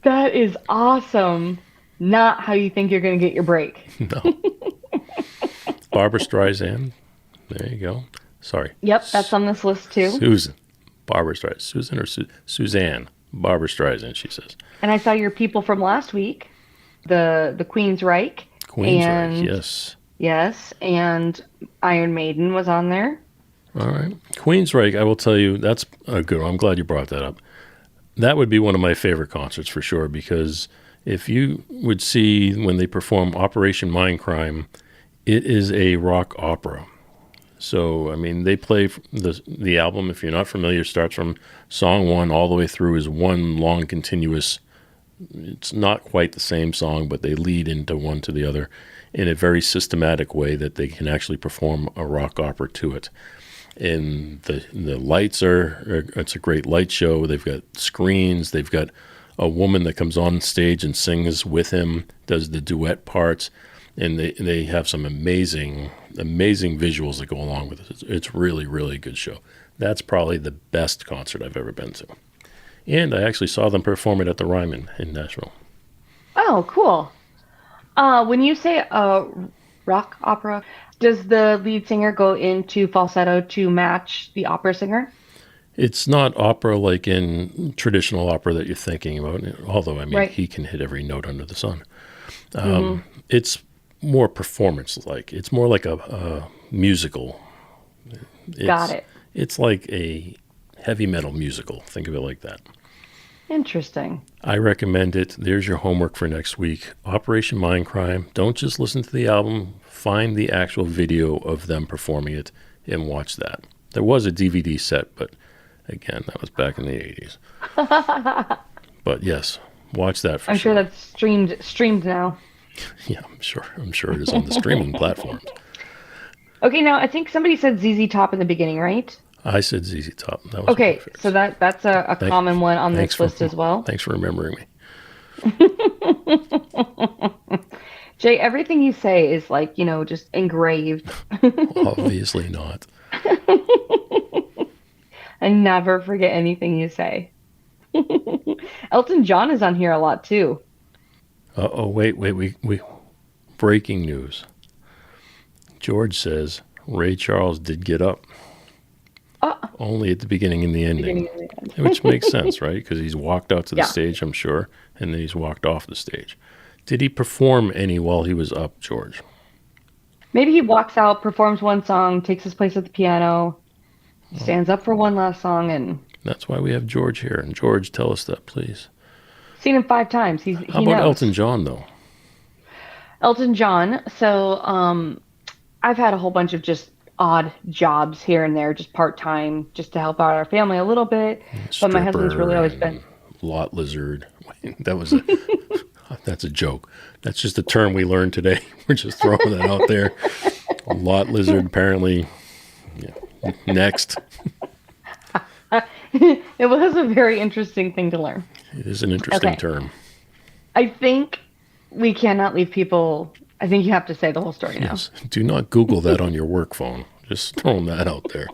That is awesome. Not how you think you're going to get your break. No. Barbara Streisand. There you go. Sorry. Yep, that's on this list too. Susan. Barbara Streisand. Susan or Suzanne? Barbara Streisand, she says. And I saw your people from last week, the Queen's Reich. Queensryche, yes. Yes, and Iron Maiden was on there. All right. Queensryche, I will tell you, that's a good one. I'm glad you brought that up. That would be one of my favorite concerts for sure, because if you would see when they perform Operation Mindcrime, it is a rock opera. So, I mean, they play the album, if you're not familiar, starts from song one all the way through is one long continuous. It's not quite the same song, but they lead into one to the other in a very systematic way that they can actually perform a rock opera to it. And the lights it's a great light show. They've got screens. They've got a woman that comes on stage and sings with him, does the duet parts. And they have some amazing visuals that go along with it. It's really, really good show. That's probably the best concert I've ever been to. And I actually saw them perform it at the Ryman in Nashville. Oh, cool. When you say rock opera. Does the lead singer go into falsetto to match the opera singer? It's not opera like in traditional opera that you're thinking about, although, I mean, Right. he can hit every note under the sun. It's more performance-like. It's more like a musical. Got it. It's like a heavy metal musical. Think of it like that. Interesting. I recommend it. There's your homework for next week. Operation Mindcrime. Don't just listen to the album. Find the actual video of them performing it and watch that. There was a DVD set, but again, that was back in the 80s. But yes, watch that for I'm sure. sure that's streamed now. Yeah, I'm sure it is on the streaming platforms. Okay, now I think somebody said ZZ Top in the beginning, right? I said ZZ Top. That was Okay, my fix. so that's a common one on Thanks this list as well. Thanks for remembering me. Jay, everything you say is like, just engraved. Obviously not. I never forget anything you say. Elton John is on here a lot too. Wait, we breaking news. George says Ray Charles did get up. Only at the beginning and the ending. Which makes sense, right? Because he's walked out to the stage, I'm sure, and then he's walked off the stage. Did he perform any while he was up, George? Maybe he walks out, performs one song, takes his place at the piano, stands up for one last song, and That's why we have George here. And George, tell us that, please. seen him 5 times. He How about knows. Elton John, though? Elton John. So I've had a whole bunch of just odd jobs here and there, just part-time, just to help out our family a little bit. But my husband's really always been... Lot lizard. That was that's a joke. That's just a term we learned today. We're just throwing that out there. Lot lizard, apparently. Yeah. Next. It was a very interesting thing to learn. It is an interesting Okay. term. I think we cannot leave people... I think you have to say the whole story now. Yes. Do not Google that on your work phone. Just throwing that out there.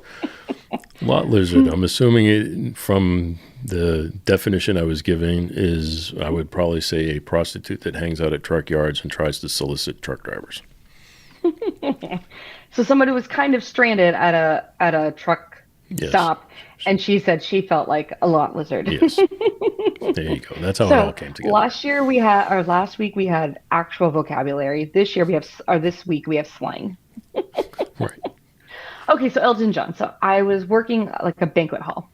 Lot lizard. I'm assuming it, from the definition I was giving, is, I would probably say, a prostitute that hangs out at truck yards and tries to solicit truck drivers. So somebody was kind of stranded at a truck Yes. stop, and she said she felt like a lot lizard. Yes. There you go. That's how it all came together. Last week we had actual vocabulary. This week we have slang. Right. Okay, so Elton John. So I was working like a banquet hall,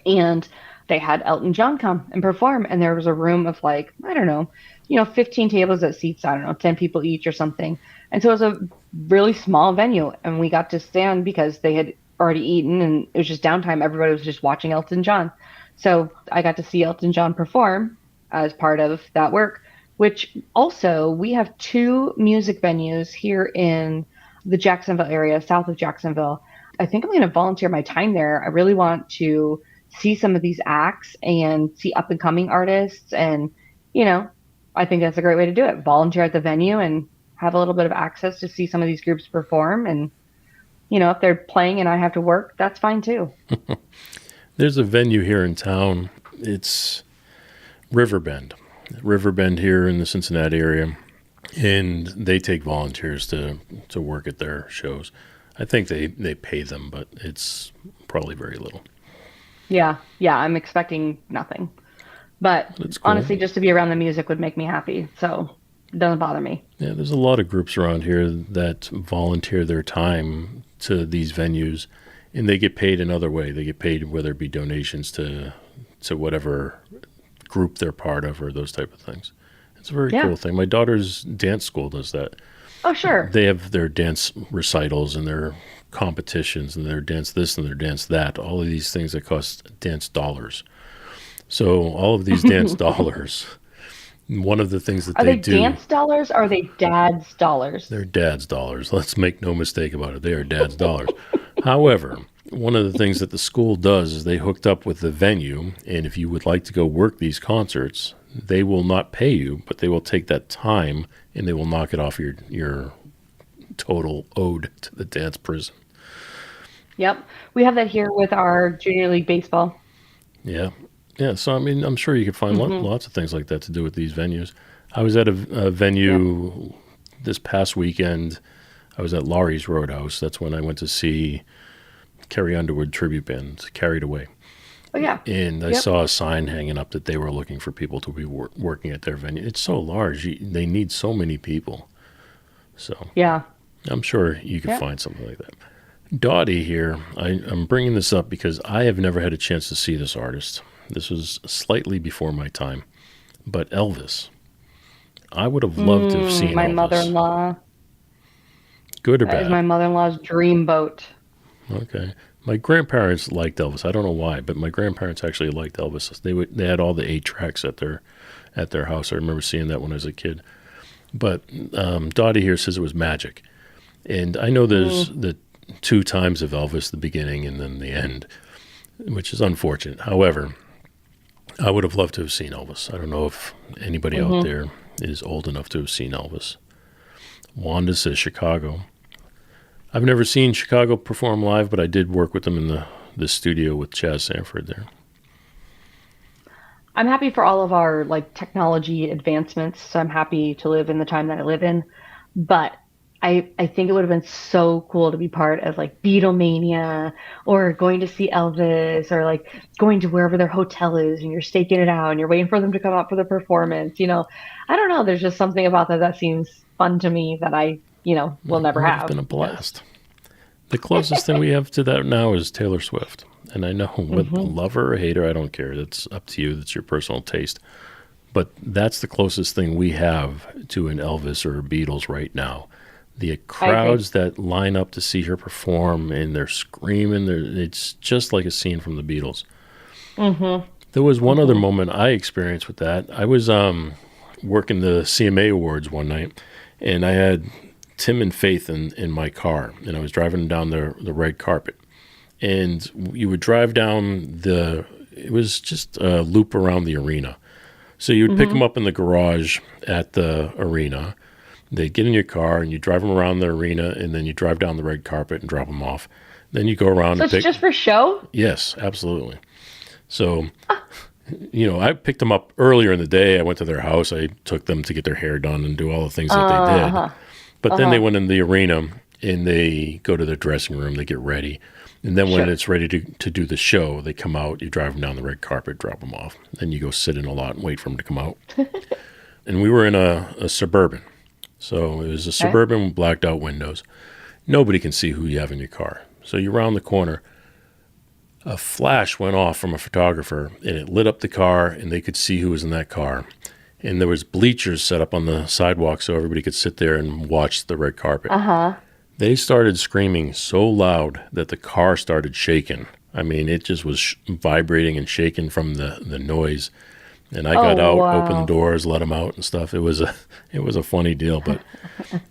and they had Elton John come and perform, and there was a room of like, I don't know, 15 tables that seats, I don't know, 10 people each or something. And so it was a really small venue, and we got to stand because they had already eaten, and it was just downtime. Everybody was just watching Elton John. So I got to see Elton John perform as part of that work, which also we have 2 music venues here in the Jacksonville area, south of Jacksonville. I think I'm going to volunteer my time there. I really want to see some of these acts and see up and coming artists. And, I think that's a great way to do it. Volunteer at the venue and have a little bit of access to see some of these groups perform. And, if they're playing and I have to work, that's fine too. There's a venue here in town. It's Riverbend here in the Cincinnati area. And they take volunteers to work at their shows. I think they pay them, but it's probably very little. Yeah, I'm expecting nothing. But That's cool. honestly, just to be around the music would make me happy. So it doesn't bother me. Yeah, there's a lot of groups around here that volunteer their time to these venues, and they get paid another way. They get paid whether it be donations to whatever group they're part of or those type of things. It's a very cool thing. My daughter's dance school does that. Oh, sure. They have their dance recitals and their competitions and their dance this and their dance that, all of these things that cost dance dollars. So all of these dance dollars, one of the things that Are they do... dance dollars or are they dad's dollars? They're dad's dollars. Let's make no mistake about it. They are dad's dollars. However, one of the things that the school does is they hooked up with the venue, and if you would like to go work these concerts, they will not pay you, but they will take that time and they will knock it off your total owed to the dance prison. Yep. We have that here with our Junior League Baseball. Yeah. Yeah. So, I mean, I'm sure you could find lots of things like that to do with these venues. I was at a venue this past weekend, I was at Laurie's Roadhouse. That's when I went to see Carrie Underwood tribute band, Carried Away. Oh, yeah. And I saw a sign hanging up that they were looking for people to be working at their venue. It's so large. They need so many people. So Yeah. I'm sure you could find something like that. Dottie here, I'm bringing this up because I have never had a chance to see this artist. This was slightly before my time. But Elvis, I would have loved to have seen my Elvis. mother-in-law. Good or That is bad? my mother-in-law's dream boat. Okay. My grandparents liked Elvis. I don't know why, but my grandparents actually liked Elvis. They had all the 8 tracks at their house. I remember seeing that when I was a kid. But Dottie here says it was magic. And I know there's the 2 times of Elvis, the beginning and then the end, which is unfortunate. However, I would have loved to have seen Elvis. I don't know if anybody out there is old enough to have seen Elvis. Wanda says Chicago. I've never seen Chicago perform live, but I did work with them in the studio with Chaz Sanford there. I'm happy for all of our technology advancements. So I'm happy to live in the time that I live in. But I think it would have been so cool to be part of Beatlemania, or going to see Elvis, or going to wherever their hotel is and you're staking it out and you're waiting for them to come out for the performance. I don't know. There's just something about that seems fun to me that I will never It would have. been a blast. The closest thing we have to that now is Taylor Swift. And I know, whether love her or hate her, I don't care. That's up to you. That's your personal taste. But that's the closest thing we have to an Elvis or a Beatles right now. The crowds that line up to see her perform, and they're screaming. It's just like a scene from the Beatles. There was one other moment I experienced with that. I was working the CMA Awards one night, and I had Tim and Faith in my car, and I was driving down the red carpet. And you would drive down it was just a loop around the arena. So you would pick them up in the garage at the arena. They'd get in your car, and you drive them around the arena, and then you drive down the red carpet and drop them off. Then you go around So and it's just for show? Yes, absolutely. So, I picked them up earlier in the day. I went to their house. I took them to get their hair done and do all the things that they did. But then they went in the arena, and they go to their dressing room. They get ready. And then when it's ready to do the show, they come out. You drive them down the red carpet, drop them off. Then you go sit in a lot and wait for them to come out. And we were in a Suburban. So it was a Suburban with blacked out windows. Nobody can see who you have in your car. So you're around the corner. A flash went off from a photographer, and it lit up the car, and they could see who was in that car. And there was bleachers set up on the sidewalk so everybody could sit there and watch the red carpet. They started screaming so loud that the car started shaking. I mean, it just was vibrating and shaking from the noise. And I got out, opened the doors, let them out and stuff. It was a funny deal, but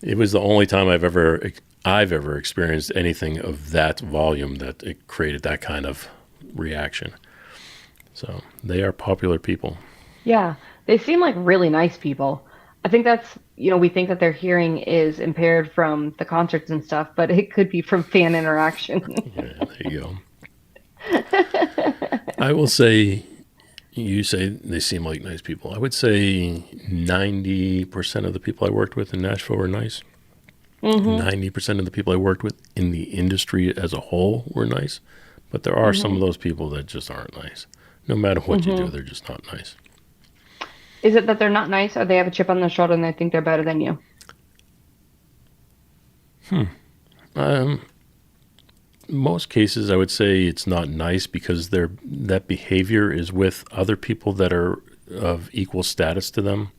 it was the only time I've ever experienced anything of that volume that it created that kind of reaction. So they are popular people. Yeah, they seem like really nice people. I think that's, we think that their hearing is impaired from the concerts and stuff, but it could be from fan interaction. Yeah, there you go. I will say, you say they seem like nice people. I would say 90% of the people I worked with in Nashville were nice. 90% of the people I worked with in the industry as a whole were nice. But there are some of those people that just aren't nice. No matter what you do, they're just not nice. Is it that they're not nice, or they have a chip on their shoulder and they think they're better than you? Most cases, I would say it's not nice because that behavior is with other people that are of equal status to them.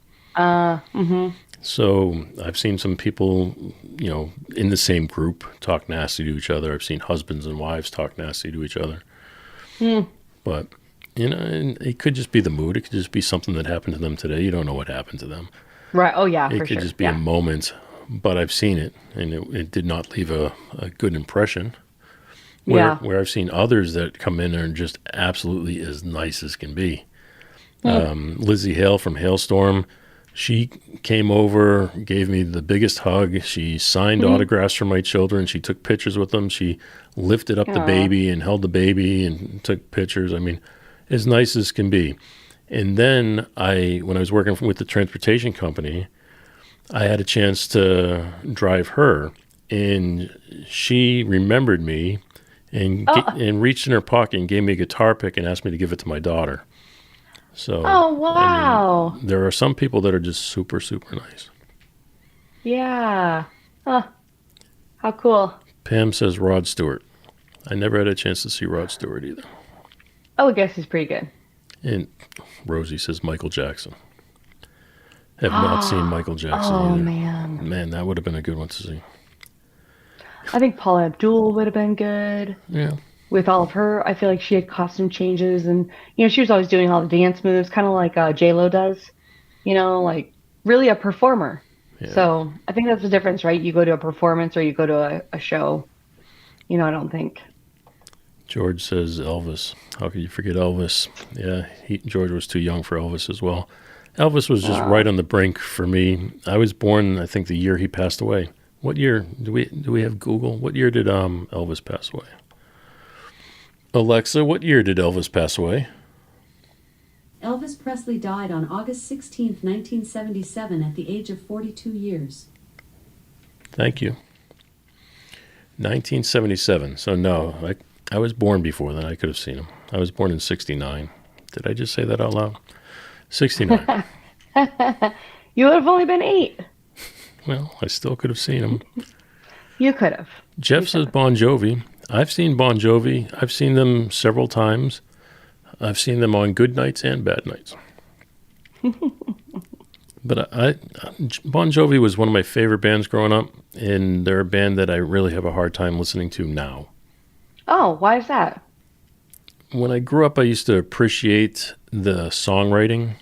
So I've seen some people, in the same group talk nasty to each other. I've seen husbands and wives talk nasty to each other. But, and it could just be the mood. It could just be something that happened to them today. You don't know what happened to them. Right. Oh, yeah, It for could sure. just be a moment. But I've seen it, and it did not leave a good impression. Where I've seen others that come in and are just absolutely as nice as can be. Lizzie Hale from Hailstorm, she came over, gave me the biggest hug. She signed autographs for my children. She took pictures with them. She lifted up the baby and held the baby and took pictures. I mean, as nice as can be. And then when I was working with the transportation company, I had a chance to drive her, and she remembered me and reached in her pocket and gave me a guitar pick and asked me to give it to my daughter. So, Oh, wow. I mean, there are some people that are just super, super nice. Yeah. Huh. How cool. Pam says Rod Stewart. I never had a chance to see Rod Stewart either. I would guess he's pretty good. And Rosie says Michael Jackson. Have not seen Michael Jackson Oh, either. man. Man, that would have been a good one to see. I think Paula Abdul would have been good. Yeah. With all of her, I feel like she had costume changes, and she was always doing all the dance moves, kind of like J-Lo does. Like really a performer. Yeah. So I think that's the difference, right? You go to a performance or you go to a show. I don't think. George says Elvis. How could you forget Elvis? Yeah, George was too young for Elvis as well. Elvis was just right on the brink for me. I was born, I think, the year he passed away. What year? Do we have Google? What year did Elvis pass away? Alexa, what year did Elvis pass away? Elvis Presley died on August 16th, 1977 at the age of 42 years. Thank you. 1977. So no, I was born before then. I could have seen him. I was born in 69. Did I just say that out loud? 69. You would have only been 8. Well, I still could have seen him. You could have. Jeff says Bon Jovi. I've seen Bon Jovi. I've seen them several times. I've seen them on good nights and bad nights. But Bon Jovi was one of my favorite bands growing up, and they're a band that I really have a hard time listening to now. Oh, why is that? When I grew up, I used to appreciate the songwriting.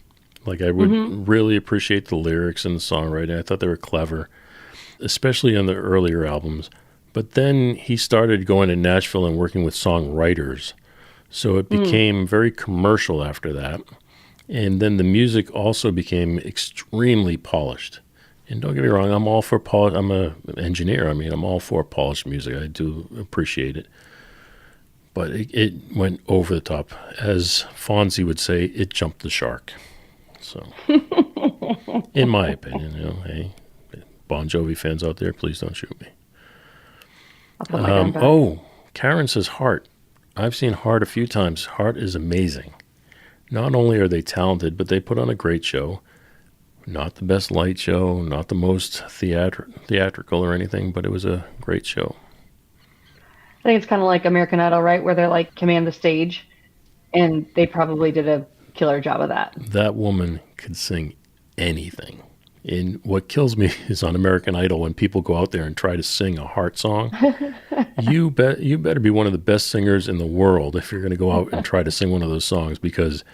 Like I would really appreciate the lyrics and the songwriting. I thought they were clever, especially on the earlier albums. But then he started going to Nashville and working with songwriters. So it became very commercial after that. And then the music also became extremely polished. And don't get me wrong, I'm all for polish. I'm an engineer. I mean, I'm all for polished music. I do appreciate it. But it went over the top. As Fonzie would say, it jumped the shark. So, in my opinion, hey, Bon Jovi fans out there, please don't shoot me. I'll put my gun back. Karen says Heart. I've seen Heart a few times. Heart is amazing. Not only are they talented, but they put on a great show. Not the best light show, not the most theatrical or anything, but it was a great show. I think it's kind of like American Idol, right? Where they're like command the stage, and they probably did a killer job of that. That woman could sing anything. And what kills me is on American Idol when people go out there and try to sing a Heart song. You better be one of the best singers in the world if you're going to go out and try to sing one of those songs, because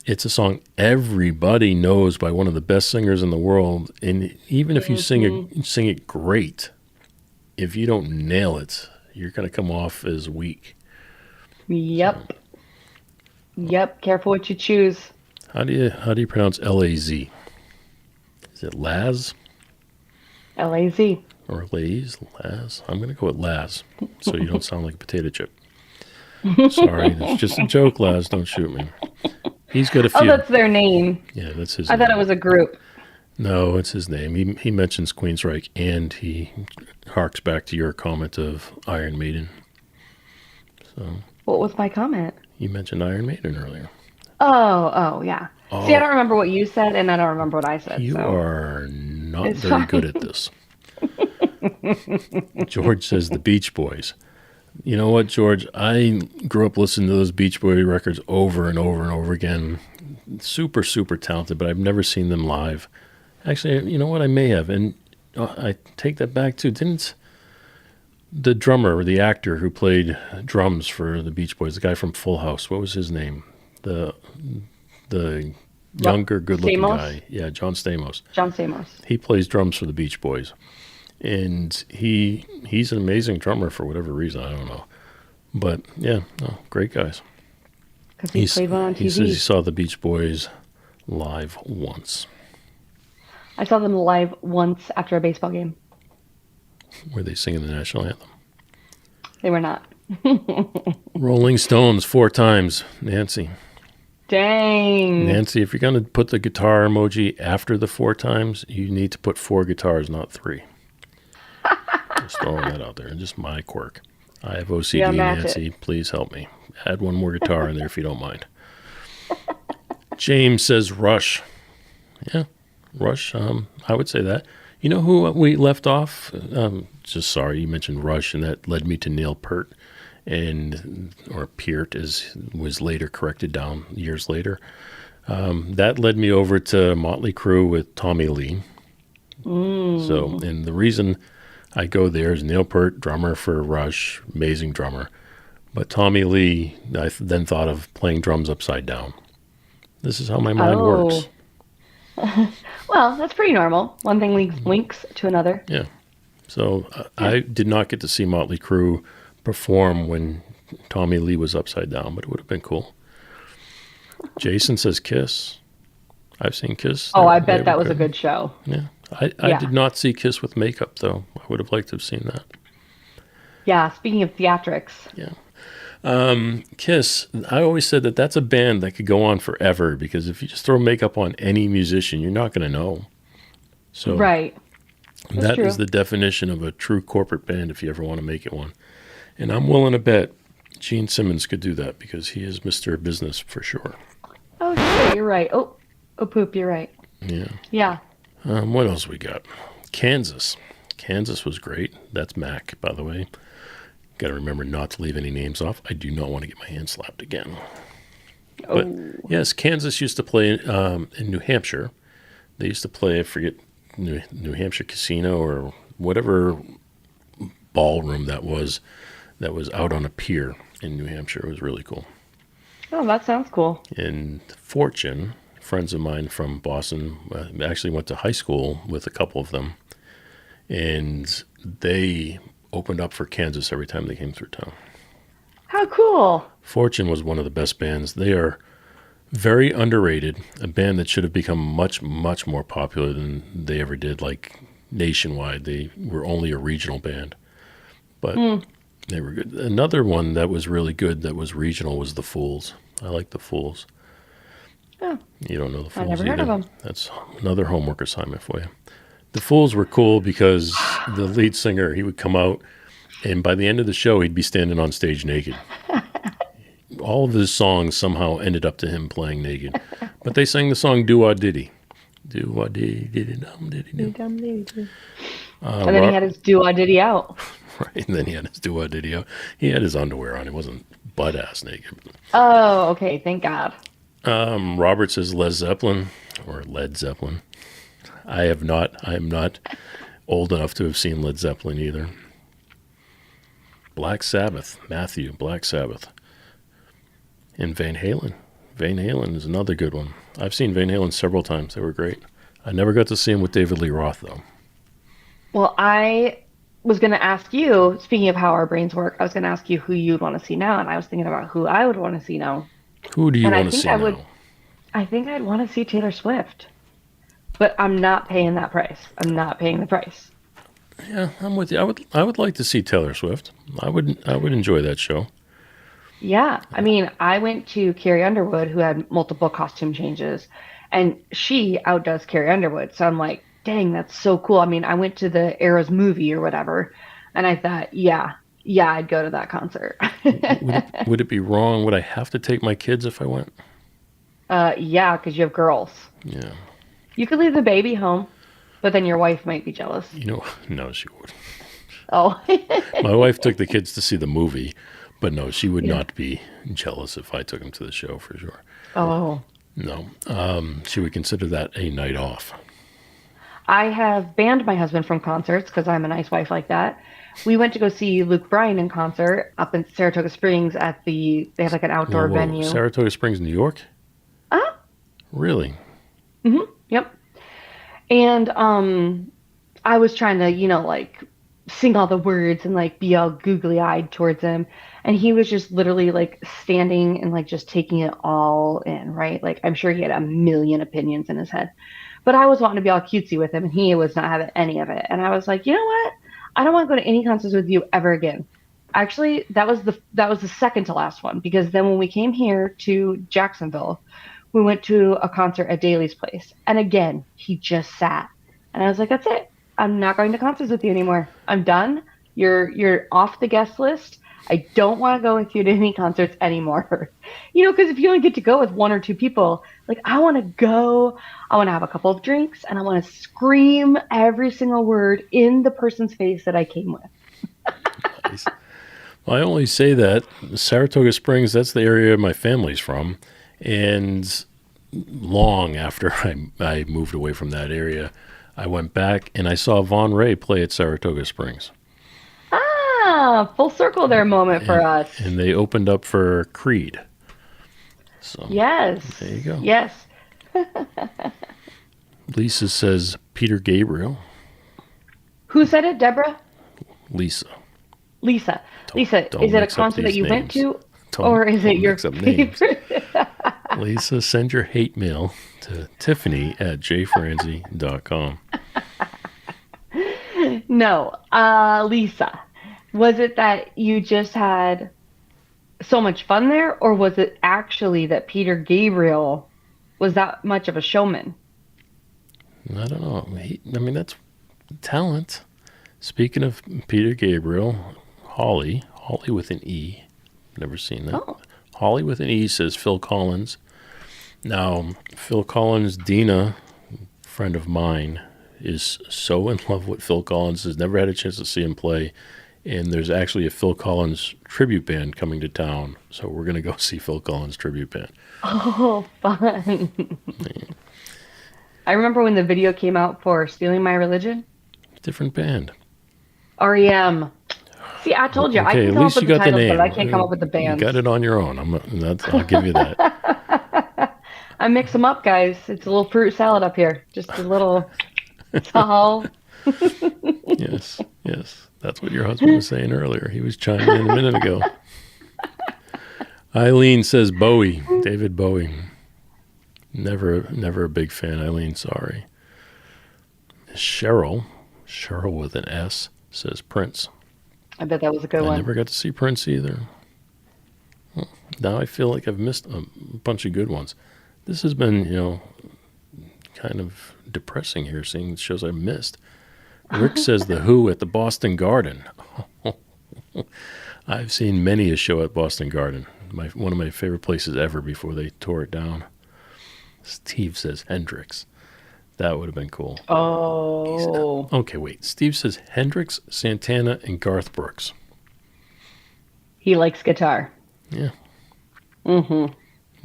it's a song everybody knows by one of the best singers in the world. And even if you sing it great, if you don't nail it, you're going to come off as weak. Yep. Yep. Careful what you choose. How do you pronounce L-A-Z? Is it Laz? L-A-Z. Or Lays? Laz? I'm going to go with Laz, so you don't sound like a potato chip. Sorry, it's just a joke, Laz. Don't shoot me. He's got a few. Oh, that's their name. Yeah, that's his I name. thought it was a group. No, it's his name. He mentions Queensryche, and he harks back to your comment of Iron Maiden. So What was my comment? you mentioned Iron Maiden earlier. Oh, yeah. Oh. See, I don't remember what you said, and I don't remember what I said. You so. are not It's very fine. good at this. George says the Beach Boys. You know what, George? I grew up listening to those Beach Boy records over and over and over again. Super, super talented, but I've never seen them live. Actually, you know what? I may have. And I take that back, too. Didn't the drummer or the actor who played drums for the Beach Boys, the guy from Full House, what was his name? The younger, good-looking Stamos? guy. Yeah, John Stamos. John Stamos. He plays drums for the Beach Boys. And he's an amazing drummer for whatever reason. I don't know. But, yeah, no, great guys. Because he played one on TV. He says he saw the Beach Boys live once. I saw them live once after a baseball game. Were they singing the national anthem? They were not. Rolling Stones 4 times. Nancy. Dang. Nancy, if you're going to put the guitar emoji after the 4 times, you need to put 4 guitars, not 3. Just throwing that out there. Just my quirk. I have OCD, Yeah, Nancy. Please help me. Add 1 more guitar in there if you don't mind. James says Rush. Yeah, Rush. I would say that. You know who we left off? Just sorry, you mentioned Rush, and that led me to Neil Peart, or Peart, as was later corrected down years later. That led me over to Motley Crue with Tommy Lee. So, and the reason I go there is Neil Peart, drummer for Rush, amazing drummer. But Tommy Lee, I then thought of playing drums upside down. This is how my mind works. Well, that's pretty normal. One thing links to another. Yeah. So I did not get to see Motley Crue perform when Tommy Lee was upside down, but it would have been cool. Jason says Kiss. I've seen Kiss. Oh, I bet that was a good show. Yeah. I did not see Kiss with makeup, though. I would have liked to have seen that. Yeah, speaking of theatrics. Yeah. Kiss, I always said that that's a band that could go on forever, because if you just throw makeup on any musician, you're not going to know. So right. That is the definition of a true corporate band if you ever want to make it one. And I'm willing to bet Gene Simmons could do that, because he is Mr. Business for sure. Oh, shit, you're right. Oh, poop, you're right. Yeah. Yeah. What else we got? Kansas. Kansas was great. That's Mac, by the way. Got to remember not to leave any names off. I do not want to get my hand slapped again. But yes, Kansas used to play in New Hampshire. They used to play, I forget, New Hampshire Casino or whatever ballroom that was out on a pier in New Hampshire. It was really cool. Oh, that sounds cool. And Fortune, friends of mine from Boston, actually went to high school with a couple of them. And they opened up for Kansas every time they came through town. How cool. Fortune was one of the best bands. They are very underrated, a band that should have become much, much more popular than they ever did, like nationwide. They were only a regional band, but they were good. Another one that was really good that was regional was The Fools. I like The Fools. Oh, You don't know The Fools I never either. heard of them. That's another homework assignment for you. The Fools were cool because the lead singer, he would come out, and by the end of the show, he'd be standing on stage naked. All of his songs somehow ended up to him playing naked. But they sang the song Do-Wah Diddy. Do-Wah Diddy, diddy-dum, diddy-dum. And then he had his do-wah diddy out. Right, and then he had his Do-Wah Diddy out. He had his underwear on. He wasn't butt-ass naked. Oh, okay. Thank God. Robert says Led Zeppelin, or Led Zeppelin. I am not old enough to have seen Led Zeppelin either. Black Sabbath, Matthew, Black Sabbath. And Van Halen. Van Halen is another good one. I've seen Van Halen several times. They were great. I never got to see him with David Lee Roth, though. Well, I was going to ask you, speaking of how our brains work, I was going to ask you who you'd want to see now, and I was thinking about who I would want to see now. Who do you want to see now? I think I'd want to see Taylor Swift. But I'm not paying that price. I'm not paying the price. Yeah, I'm with you. I would like to see Taylor Swift. I would enjoy that show. Yeah. I mean, I went to Carrie Underwood, who had multiple costume changes, and she outdoes Carrie Underwood. So I'm like, dang, that's so cool. I mean, I went to the Eras movie or whatever, and I thought, yeah, I'd go to that concert. Would it be wrong? Would I have to take my kids if I went? Yeah, because you have girls. Yeah. You could leave the baby home, but then your wife might be jealous. No, she would. Oh. My wife took the kids to see the movie, but no, she would not be jealous if I took them to the show for sure. Oh. No. She would consider that a night off. I have banned my husband from concerts because I'm a nice wife like that. We went to go see Luke Bryan in concert up in Saratoga Springs they have like an outdoor venue. Saratoga Springs, New York? Really? Mm-hmm. Yep. And I was trying to, like sing all the words and like be all googly eyed towards him. And he was just literally like standing and like just taking it all in, right? Like I'm sure he had a million opinions in his head. But I was wanting to be all cutesy with him and he was not having any of it. And I was like, you know what? I don't want to go to any concerts with you ever again. Actually, that was the second to last one, because then when we came here to Jacksonville, we went to a concert at Daly's place, and again he just sat, and I was like, "That's it. I'm not going to concerts with you anymore. I'm done. You're off the guest list. I don't want to go with you to any concerts anymore." Because if you only get to go with one or two people, like, I want to go, I want to have a couple of drinks, and I want to scream every single word in the person's face that I came with. Nice. Well, I only say that Saratoga Springs, that's the area my family's from. And long after I moved away from that area, I went back and I saw Von Ray play at Saratoga Springs. Full circle there moment for us. And they opened up for Creed. So Yes. there you go. Yes. Lisa says Peter Gabriel. Who said it, Deborah? Lisa. Lisa. Don't Is it a mix up concert that these you went names. to? Or is it your mix up names. favorite? Lisa, send your hate mail to Tiffany at jfranzi.com. No. Lisa, was it that you just had so much fun there, or was it actually that Peter Gabriel was that much of a showman? I don't know. I mean, that's talent. Speaking of Peter Gabriel, Holly with an E. Never seen that. Oh. Holly with an E says Phil Collins. Now, Phil Collins, Dina, friend of mine, is so in love with Phil Collins, has never had a chance to see him play. And there's actually a Phil Collins tribute band coming to town. So we're going to go see Phil Collins tribute band. Oh, fun. I remember when the video came out for Stealing My Religion. Different band. REM. See, I told you, I Okay, can at come up least with you the got the titles, name. but I can't come up with the bands. You got it on your own. I'll give you that. I mix them up, guys. It's a little fruit salad up here. Just a little. That's all. Yes. That's what your husband was saying earlier. He was chiming in a minute ago. Eileen says Bowie, David Bowie. Never a big fan, Eileen, sorry. Cheryl with an S, says Prince. I bet that was a good I one. never got to see Prince either. Well, now I feel like I've missed a bunch of good ones. This has been, kind of depressing here, seeing the shows I missed. Rick says The Who at the Boston Garden. I've seen many a show at Boston Garden. One of my favorite places ever before they tore it down. Steve says Hendrix. That would have been cool. Oh. Okay, wait. Steve says Hendrix, Santana, and Garth Brooks. He likes guitar. Yeah. Mm-hmm.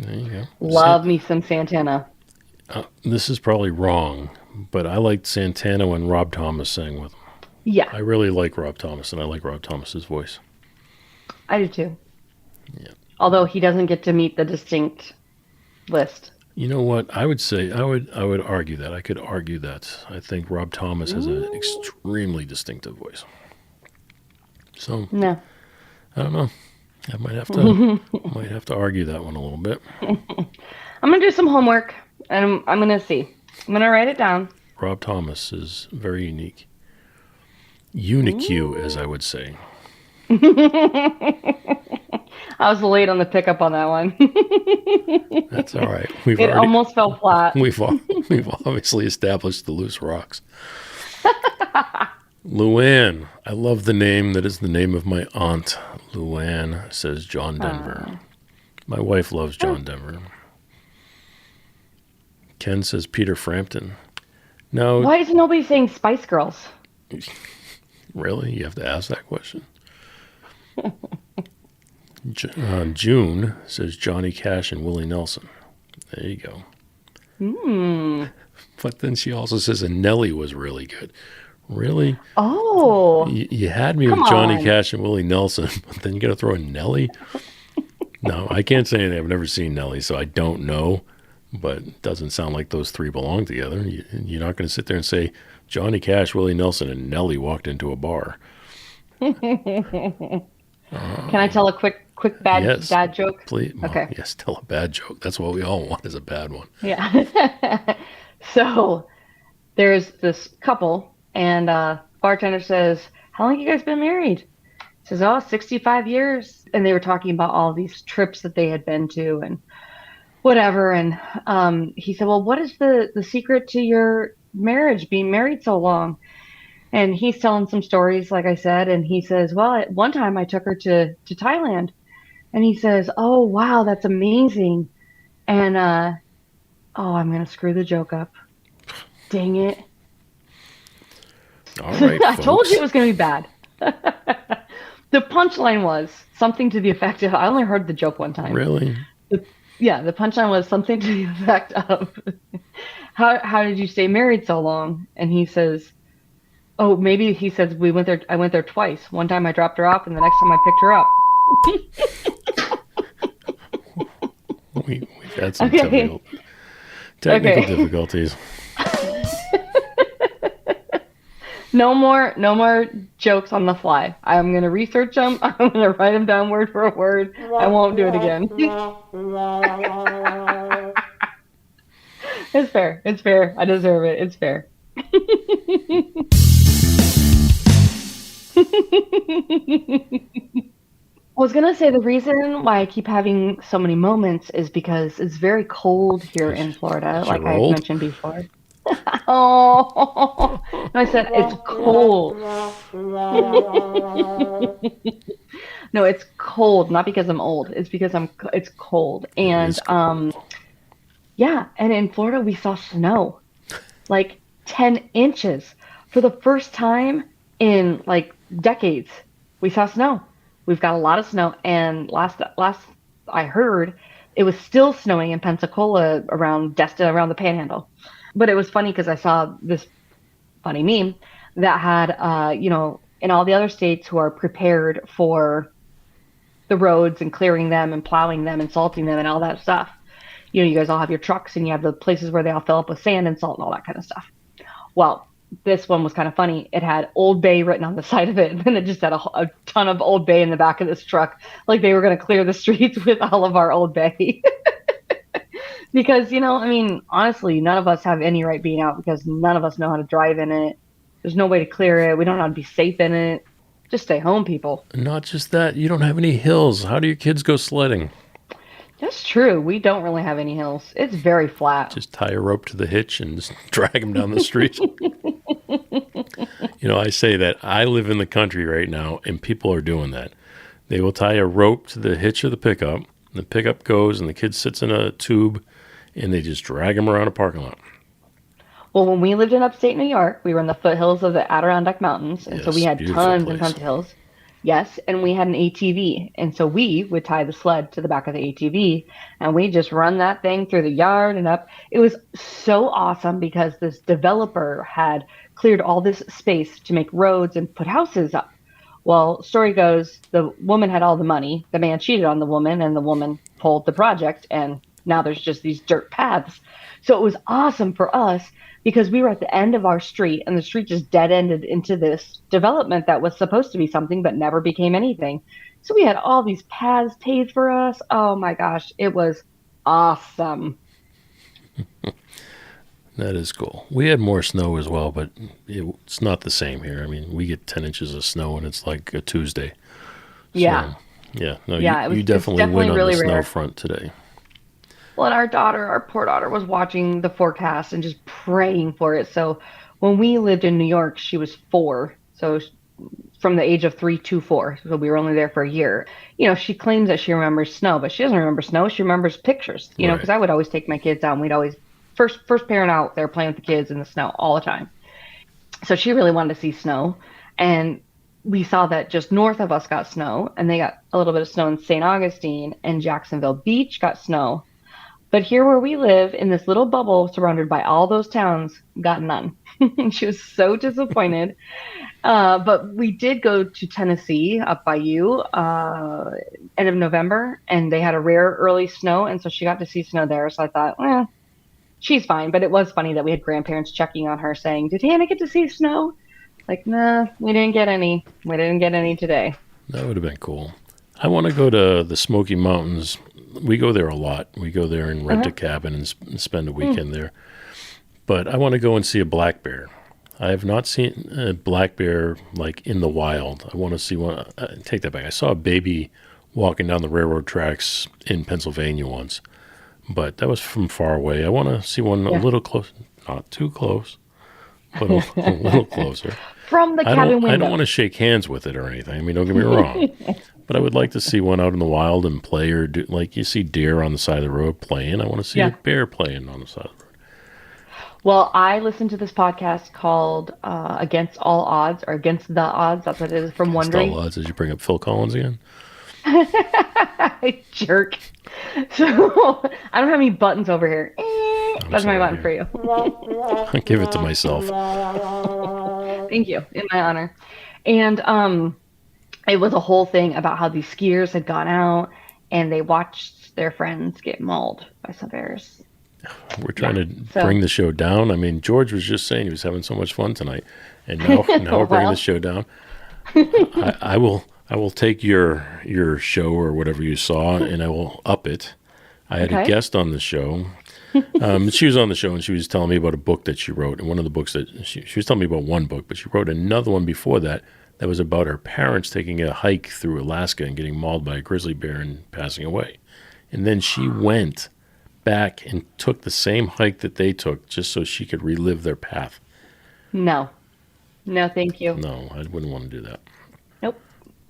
There you go. Love me some Santana. This is probably wrong, but I liked Santana when Rob Thomas sang with him. Yeah. I really like Rob Thomas, and I like Rob Thomas's voice. I do too. Yeah. Although he doesn't get to meet the distinct list. You know what? I would say I would argue that. I could argue that. I think Rob Thomas has an extremely distinctive voice. So No. I don't know. I might have to argue that one a little bit. I'm gonna do some homework and I'm gonna see. I'm gonna write it down. Rob Thomas is very unique. Unique, as I would say. I was late on the pickup on that one. That's all right. It almost fell flat. We've obviously established the loose rocks. Luann. I love the name. That is the name of my aunt. Luann, says John Denver. My wife loves John Denver. Ken says Peter Frampton. No. Why is nobody saying Spice Girls? Really? You have to ask that question? June says Johnny Cash and Willie Nelson. There you go. But then she also says, and Nelly was really good. Really? Oh. You had me with Johnny Cash and Willie Nelson, but then you got to throw in Nelly? No, I can't say anything. I've never seen Nelly, so I don't know. But it doesn't sound like those three belong together. You're not going to sit there and say Johnny Cash, Willie Nelson, and Nelly walked into a bar. Can I tell a quick dad joke? Please. Well, Okay. Yes, tell a bad joke. That's what we all want, is a bad one. Yeah. So there's this couple, and bartender says, "How long have you guys been married?" says, oh, 65 years. And they were talking about all these trips that they had been to and whatever. And he said, well, what is the secret to your marriage, being married so long? And he's telling some stories, like I said. And he says, well, at one time I took her to Thailand. And he says, oh, wow, that's amazing. And, I'm going to screw the joke up. Dang it. All right, I told folks. you it was going to be bad. The punchline was something to the effect of, I only heard the joke one time. Really? The punchline was something to the effect of, how did you stay married so long? And he says, oh, maybe he says, I went there twice. One time I dropped her off and the next time I picked her up. We've had some Okay. technical Okay. difficulties. No more jokes on the fly. I'm going to research them. I'm going to write them down word for word. I won't do it again. It's fair. It's fair. I deserve it. It's fair. I was going to say the reason why I keep having so many moments is because it's very cold here in Florida, like I old? mentioned before. Oh, no, I said it's cold. No, it's cold, not because I'm old. It's because it's cold. And is cold. yeah, and in Florida we saw snow. Like 10 inches for the first time in like decades. We saw snow. We've got a lot of snow, and last I heard, it was still snowing in Pensacola around Destin, around the Panhandle. But it was funny because I saw this funny meme that had, in all the other states who are prepared for the roads and clearing them and plowing them and salting them and all that stuff. You know, you guys all have your trucks and you have the places where they all fill up with sand and salt and all that kind of stuff. Well, this one was kind of funny. It had Old Bay written on the side of it, and then it just had a ton of Old Bay in the back of this truck, like they were going to clear the streets with all of our Old Bay. Because, honestly, none of us have any right being out because none of us know how to drive in it. There's no way to clear it. We don't know how to be safe in it. Just stay home, people. Not just that, you don't have any hills. How do your kids go sledding? That's true. We don't really have any hills. It's very flat. Just tie a rope to the hitch and just drag them down the street. I say that I live in the country right now, and people are doing that. They will tie a rope to the hitch of the pickup. The pickup goes, and the kid sits in a tube, and they just drag them around a parking lot. Well, when we lived in upstate New York, we were in the foothills of the Adirondack Mountains, and so we had tons and tons of hills. Yes, and we had an ATV, and so we would tie the sled to the back of the ATV, and we just run that thing through the yard and up. It was so awesome because this developer had cleared all this space to make roads and put houses up. Well, story goes, the woman had all the money, the man cheated on the woman, and the woman pulled the project, and now there's just these dirt paths. So it was awesome for us because we were at the end of our street, and the street just dead-ended into this development that was supposed to be something but never became anything. So we had all these paths paved for us. Oh my gosh, it was awesome. That is cool. We had more snow as well, but it's not the same here. I mean, we get 10 inches of snow, and it's like a Tuesday. Yeah. So, you it's definitely win on really the snow rare. front today. Well, and our poor daughter was watching the forecast and just praying for it. So when we lived in New York, she was 4. So from the age of 3 to 4. So we were only there for a year. She claims that she remembers snow, but she doesn't remember snow. She remembers pictures, Right. because I would always take my kids out, and we'd always, first parent out there playing with the kids in the snow all the time. So she really wanted to see snow. And we saw that just north of us got snow, and they got a little bit of snow in St. Augustine, and Jacksonville Beach got snow. But here where we live, in this little bubble surrounded by all those towns, got none. And she was so disappointed. But we did go to Tennessee, up by you, end of November, and they had a rare early snow, and so she got to see snow there. So I thought, she's fine. But it was funny that we had grandparents checking on her saying, did Hannah get to see snow? Like, nah, we didn't get any. We didn't get any today. That would have been cool. I want to go to the Smoky Mountains. We go there a lot. We go there and rent a cabin and spend a weekend there. But I want to go and see a black bear. I have not seen a black bear like in the wild. I want to see one. Take that back. I saw a baby walking down the railroad tracks in Pennsylvania once, but that was from far away. I want to see one a little close, not too close, but a little closer. From the cabin window. I don't want to shake hands with it or anything. I mean, don't get me wrong. But I would like to see one out in the wild and play, or do, like you see deer on the side of the road playing. I want to see a bear playing on the side of the road. Well, I listened to this podcast called Against All Odds, or Against the Odds. That's what it is, from Wondering. Against All Odds. Did you bring up Phil Collins again? Jerk. So I don't have any buttons over here. That's my button for you. I'll give it to myself. Thank you, in my honor. And it was a whole thing about how these skiers had gone out and they watched their friends get mauled by some bears. We're trying to bring the show down. I mean, George was just saying he was having so much fun tonight, and now we're bringing the show down. I will take your show or whatever you saw, and I will up it. I had a guest on the show. She was on the show, and she was telling me about a book that she wrote. And one of the books that she was telling me about one book, but she wrote another one before that was about her parents taking a hike through Alaska and getting mauled by a grizzly bear and passing away. And then she went back and took the same hike that they took just so she could relive their path. No, thank you. No, I wouldn't want to do that. Nope.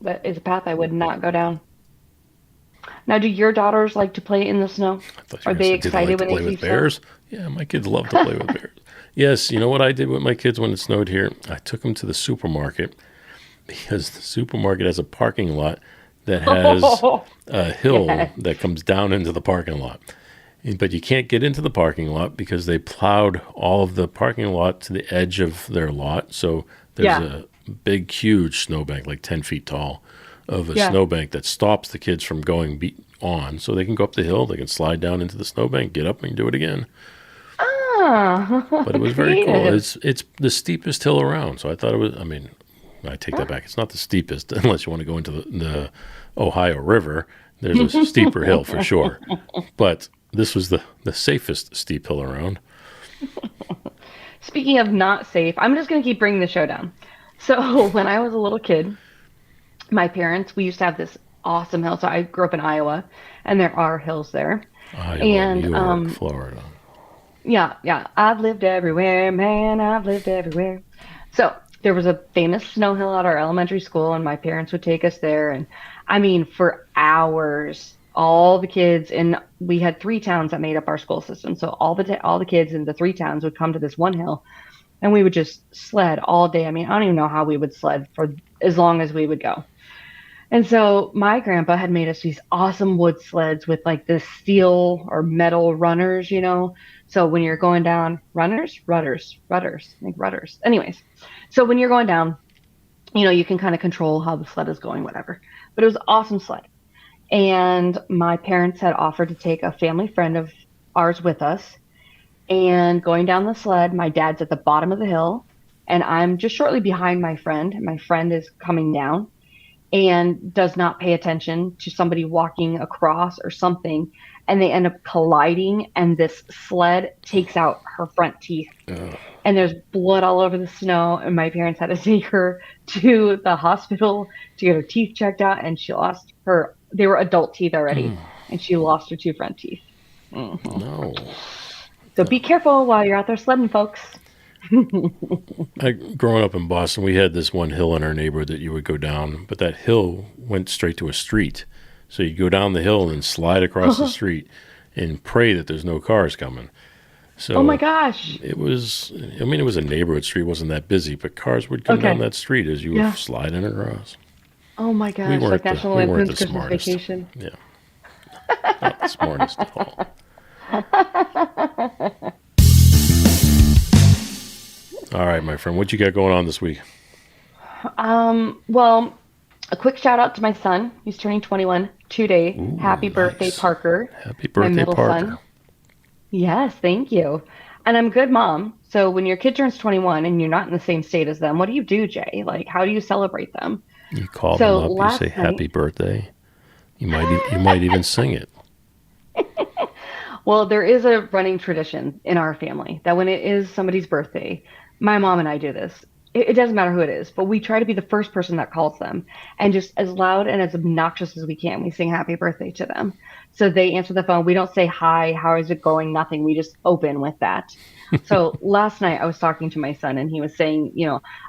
That is a path I would not go down. Now, do your daughters like to play in the snow? Are they excited when they see bears? Yeah, my kids love to play with bears. Yes, you know what I did with my kids when it snowed here? I took them to the supermarket, because the supermarket has a parking lot that has a hill that comes down into the parking lot. But you can't get into the parking lot because they plowed all of the parking lot to the edge of their lot. So there's a big, huge snowbank, like 10 feet tall, of a snowbank that stops the kids from going on. So they can go up the hill, they can slide down into the snowbank, get up and do it again. But it was very cool. It's the steepest hill around. So I thought it was, I mean, I take that back. It's not the steepest unless you want to go into the Ohio River. There's a steeper hill for sure. But this was the safest steep hill around. Speaking of not safe, I'm just going to keep bringing the show down. So when I was a little kid, my parents, we used to have this awesome hill. So I grew up in Iowa, and there are hills there. Iowa, and New York, Florida. Yeah. I've lived everywhere, man. I've lived everywhere. So there was a famous snow hill at our elementary school, and my parents would take us there. And I mean, for hours, all the kids, and we had 3 towns that made up our school system. So all the kids in the 3 towns would come to this one hill, and we would just sled all day. I mean, I don't even know how we would sled for as long as we would go. And so my grandpa had made us these awesome wood sleds with like this steel or metal runners, you know. So when you're going down, rudders. Anyways, so when you're going down, you know, you can kind of control how the sled is going, whatever. But it was an awesome sled. And my parents had offered to take a family friend of ours with us. And going down the sled, my dad's at the bottom of the hill, and I'm just shortly behind my friend. My friend is coming down and does not pay attention to somebody walking across or something. And they end up colliding, and this sled takes out her front teeth. And there's blood all over the snow. And my parents had to take her to the hospital to get her teeth checked out. And she lost they were adult teeth already. And she lost her 2 front teeth. No. So be careful while you're out there sledding, folks. Growing up in Boston, we had this one hill in our neighborhood that you would go down, but that hill went straight to a street. So you go down the hill and slide across the street and pray that there's no cars coming. So oh my gosh. It was a neighborhood street. It wasn't that busy, but cars would come down that street as you were sliding across. Oh my gosh. We weren't like National Lampoon's Christmas smartest. Vacation. Yeah. Not the smartest at all. All right, my friend, what you got going on this week? Well, a quick shout out to my son. He's turning 21 today. Ooh, Happy birthday, Parker. Happy birthday, my middle Parker. son. Yes, thank you. And I'm a good mom. So when your kid turns 21 and you're not in the same state as them, what do you do, Jay? Like, how do you celebrate them? You call them up, you say happy birthday. You might even sing it. Well, there is a running tradition in our family that when it is somebody's birthday, my mom and I do this. It doesn't matter who it is, but we try to be the first person that calls them, and just as loud and as obnoxious as we can, we sing happy birthday to them. So they answer the phone. We don't say hi, how is it going, nothing. We just open with that. So last night I was talking to my son, and he was saying,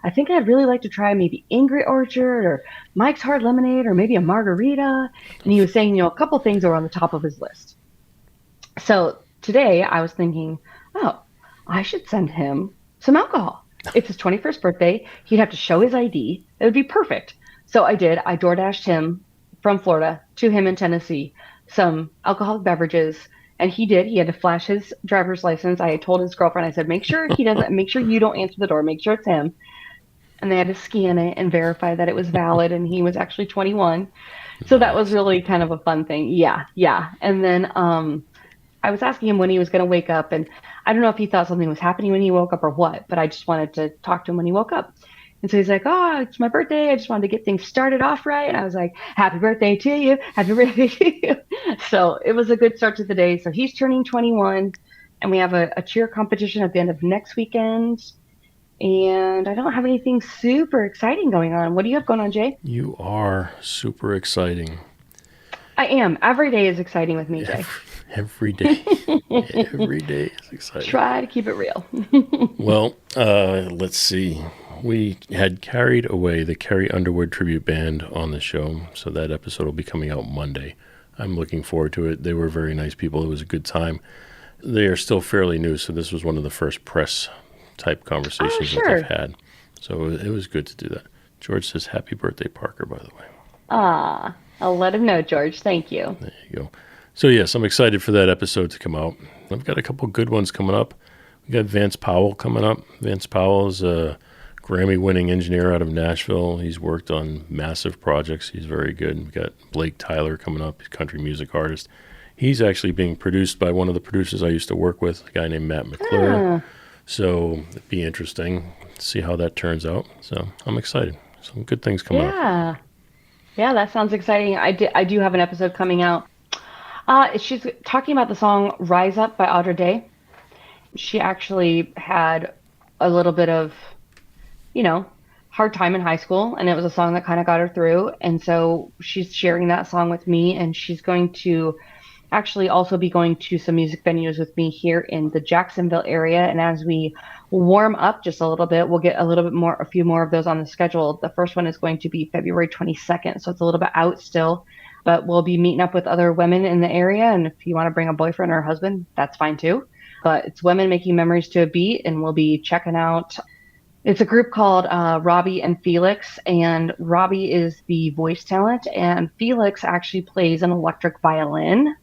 I think I'd really like to try maybe Angry Orchard or Mike's Hard Lemonade or maybe a margarita. And he was saying, a couple things that were on the top of his list. So today I was thinking, oh, I should send him some alcohol. It's his 21st birthday. He'd have to show his ID. It would be perfect. So I did. I DoorDashed him from Florida to him in Tennessee some alcoholic beverages. And he did. He had to flash his driver's license. I had told his girlfriend, I said, make sure he doesn't, make sure you don't answer the door. Make sure it's him. And they had to scan it and verify that it was valid. And he was actually 21. So that was really kind of a fun thing. Yeah. And then I was asking him when he was going to wake up. And I don't know if he thought something was happening when he woke up or what, but I just wanted to talk to him when he woke up. And so he's like, oh, it's my birthday. I just wanted to get things started off right. And I was like, happy birthday to you. Happy birthday to you. So it was a good start to the day. So he's turning 21, and we have a cheer competition at the end of next weekend. And I don't have anything super exciting going on. What do you have going on, Jay? You are super exciting. I am. Every day is exciting with me, Jay. Every day. Every day is exciting. Try to keep it real. Well, let's see. We had Carried Away, the Carrie Underwood tribute band, on the show, so that episode will be coming out Monday. I'm looking forward to it. They were very nice people. It was a good time. They are still fairly new, so this was one of the first press-type conversations that they've had. So it was good to do that. George says, happy birthday, Parker, by the way. Ah, I'll let him know, George. Thank you. There you go. So, yes, I'm excited for that episode to come out. I've got a couple good ones coming up. We got Vance Powell coming up. Vance Powell is a Grammy-winning engineer out of Nashville. He's worked on massive projects. He's very good. We've got Blake Tyler coming up, country music artist. He's actually being produced by one of the producers I used to work with, a guy named Matt McClure. So it'd be interesting to see how that turns out. So I'm excited. Some good things coming up. Yeah, that sounds exciting. I do have an episode coming out. She's talking about the song Rise Up by Audra Day. She actually had a little bit of, hard time in high school, and it was a song that kind of got her through. And so she's sharing that song with me, and she's going to actually also be going to some music venues with me here in the Jacksonville area. And as we warm up just a little bit, we'll get a few more of those on the schedule. The first one is going to be February 22nd, so it's a little bit out still. But we'll be meeting up with other women in the area, and if you want to bring a boyfriend or a husband, that's fine too. But it's women making memories to a beat, and we'll be checking out. It's a group called Robbie and Felix, and Robbie is the voice talent, and Felix actually plays an electric violin,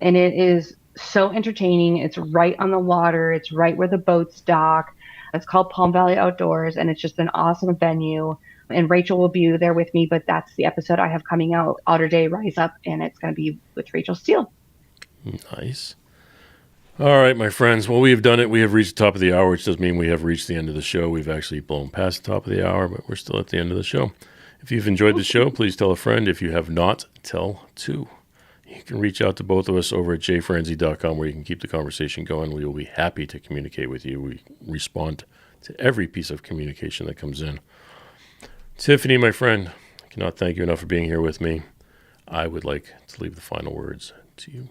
and it is so entertaining. It's right on the water. It's right where the boats dock. It's called Palm Valley Outdoors, and it's just an awesome venue. And Rachel will be there with me, but that's the episode I have coming out, Audra Day Rise Up, and it's going to be with Rachel Steele. Nice. All right, my friends. Well, we have done it. We have reached the top of the hour, which does mean we have reached the end of the show. We've actually blown past the top of the hour, but we're still at the end of the show. If you've enjoyed the show, please tell a friend. If you have not, tell two. You can reach out to both of us over at jfrenzy.com, where you can keep the conversation going. We will be happy to communicate with you. We respond to every piece of communication that comes in. Tiffany, my friend, I cannot thank you enough for being here with me. I would like to leave the final words to you.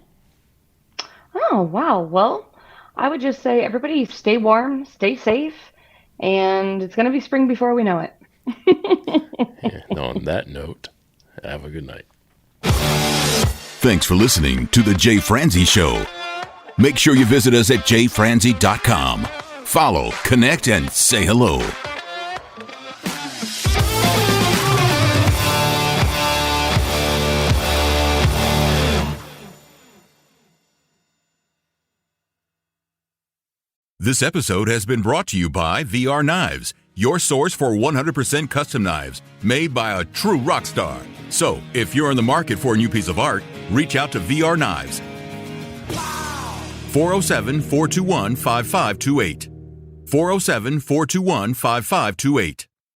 Oh, wow. Well, I would just say everybody stay warm, stay safe, and it's going to be spring before we know it. And on that note, have a good night. Thanks for listening to The Jay Franzi Show. Make sure you visit us at jfranzi.com. Follow, connect, and say hello. This episode has been brought to you by VR Knives, your source for 100% custom knives made by a true rock star. So, if you're in the market for a new piece of art, reach out to VR Knives. 407-421-5528. 407-421-5528.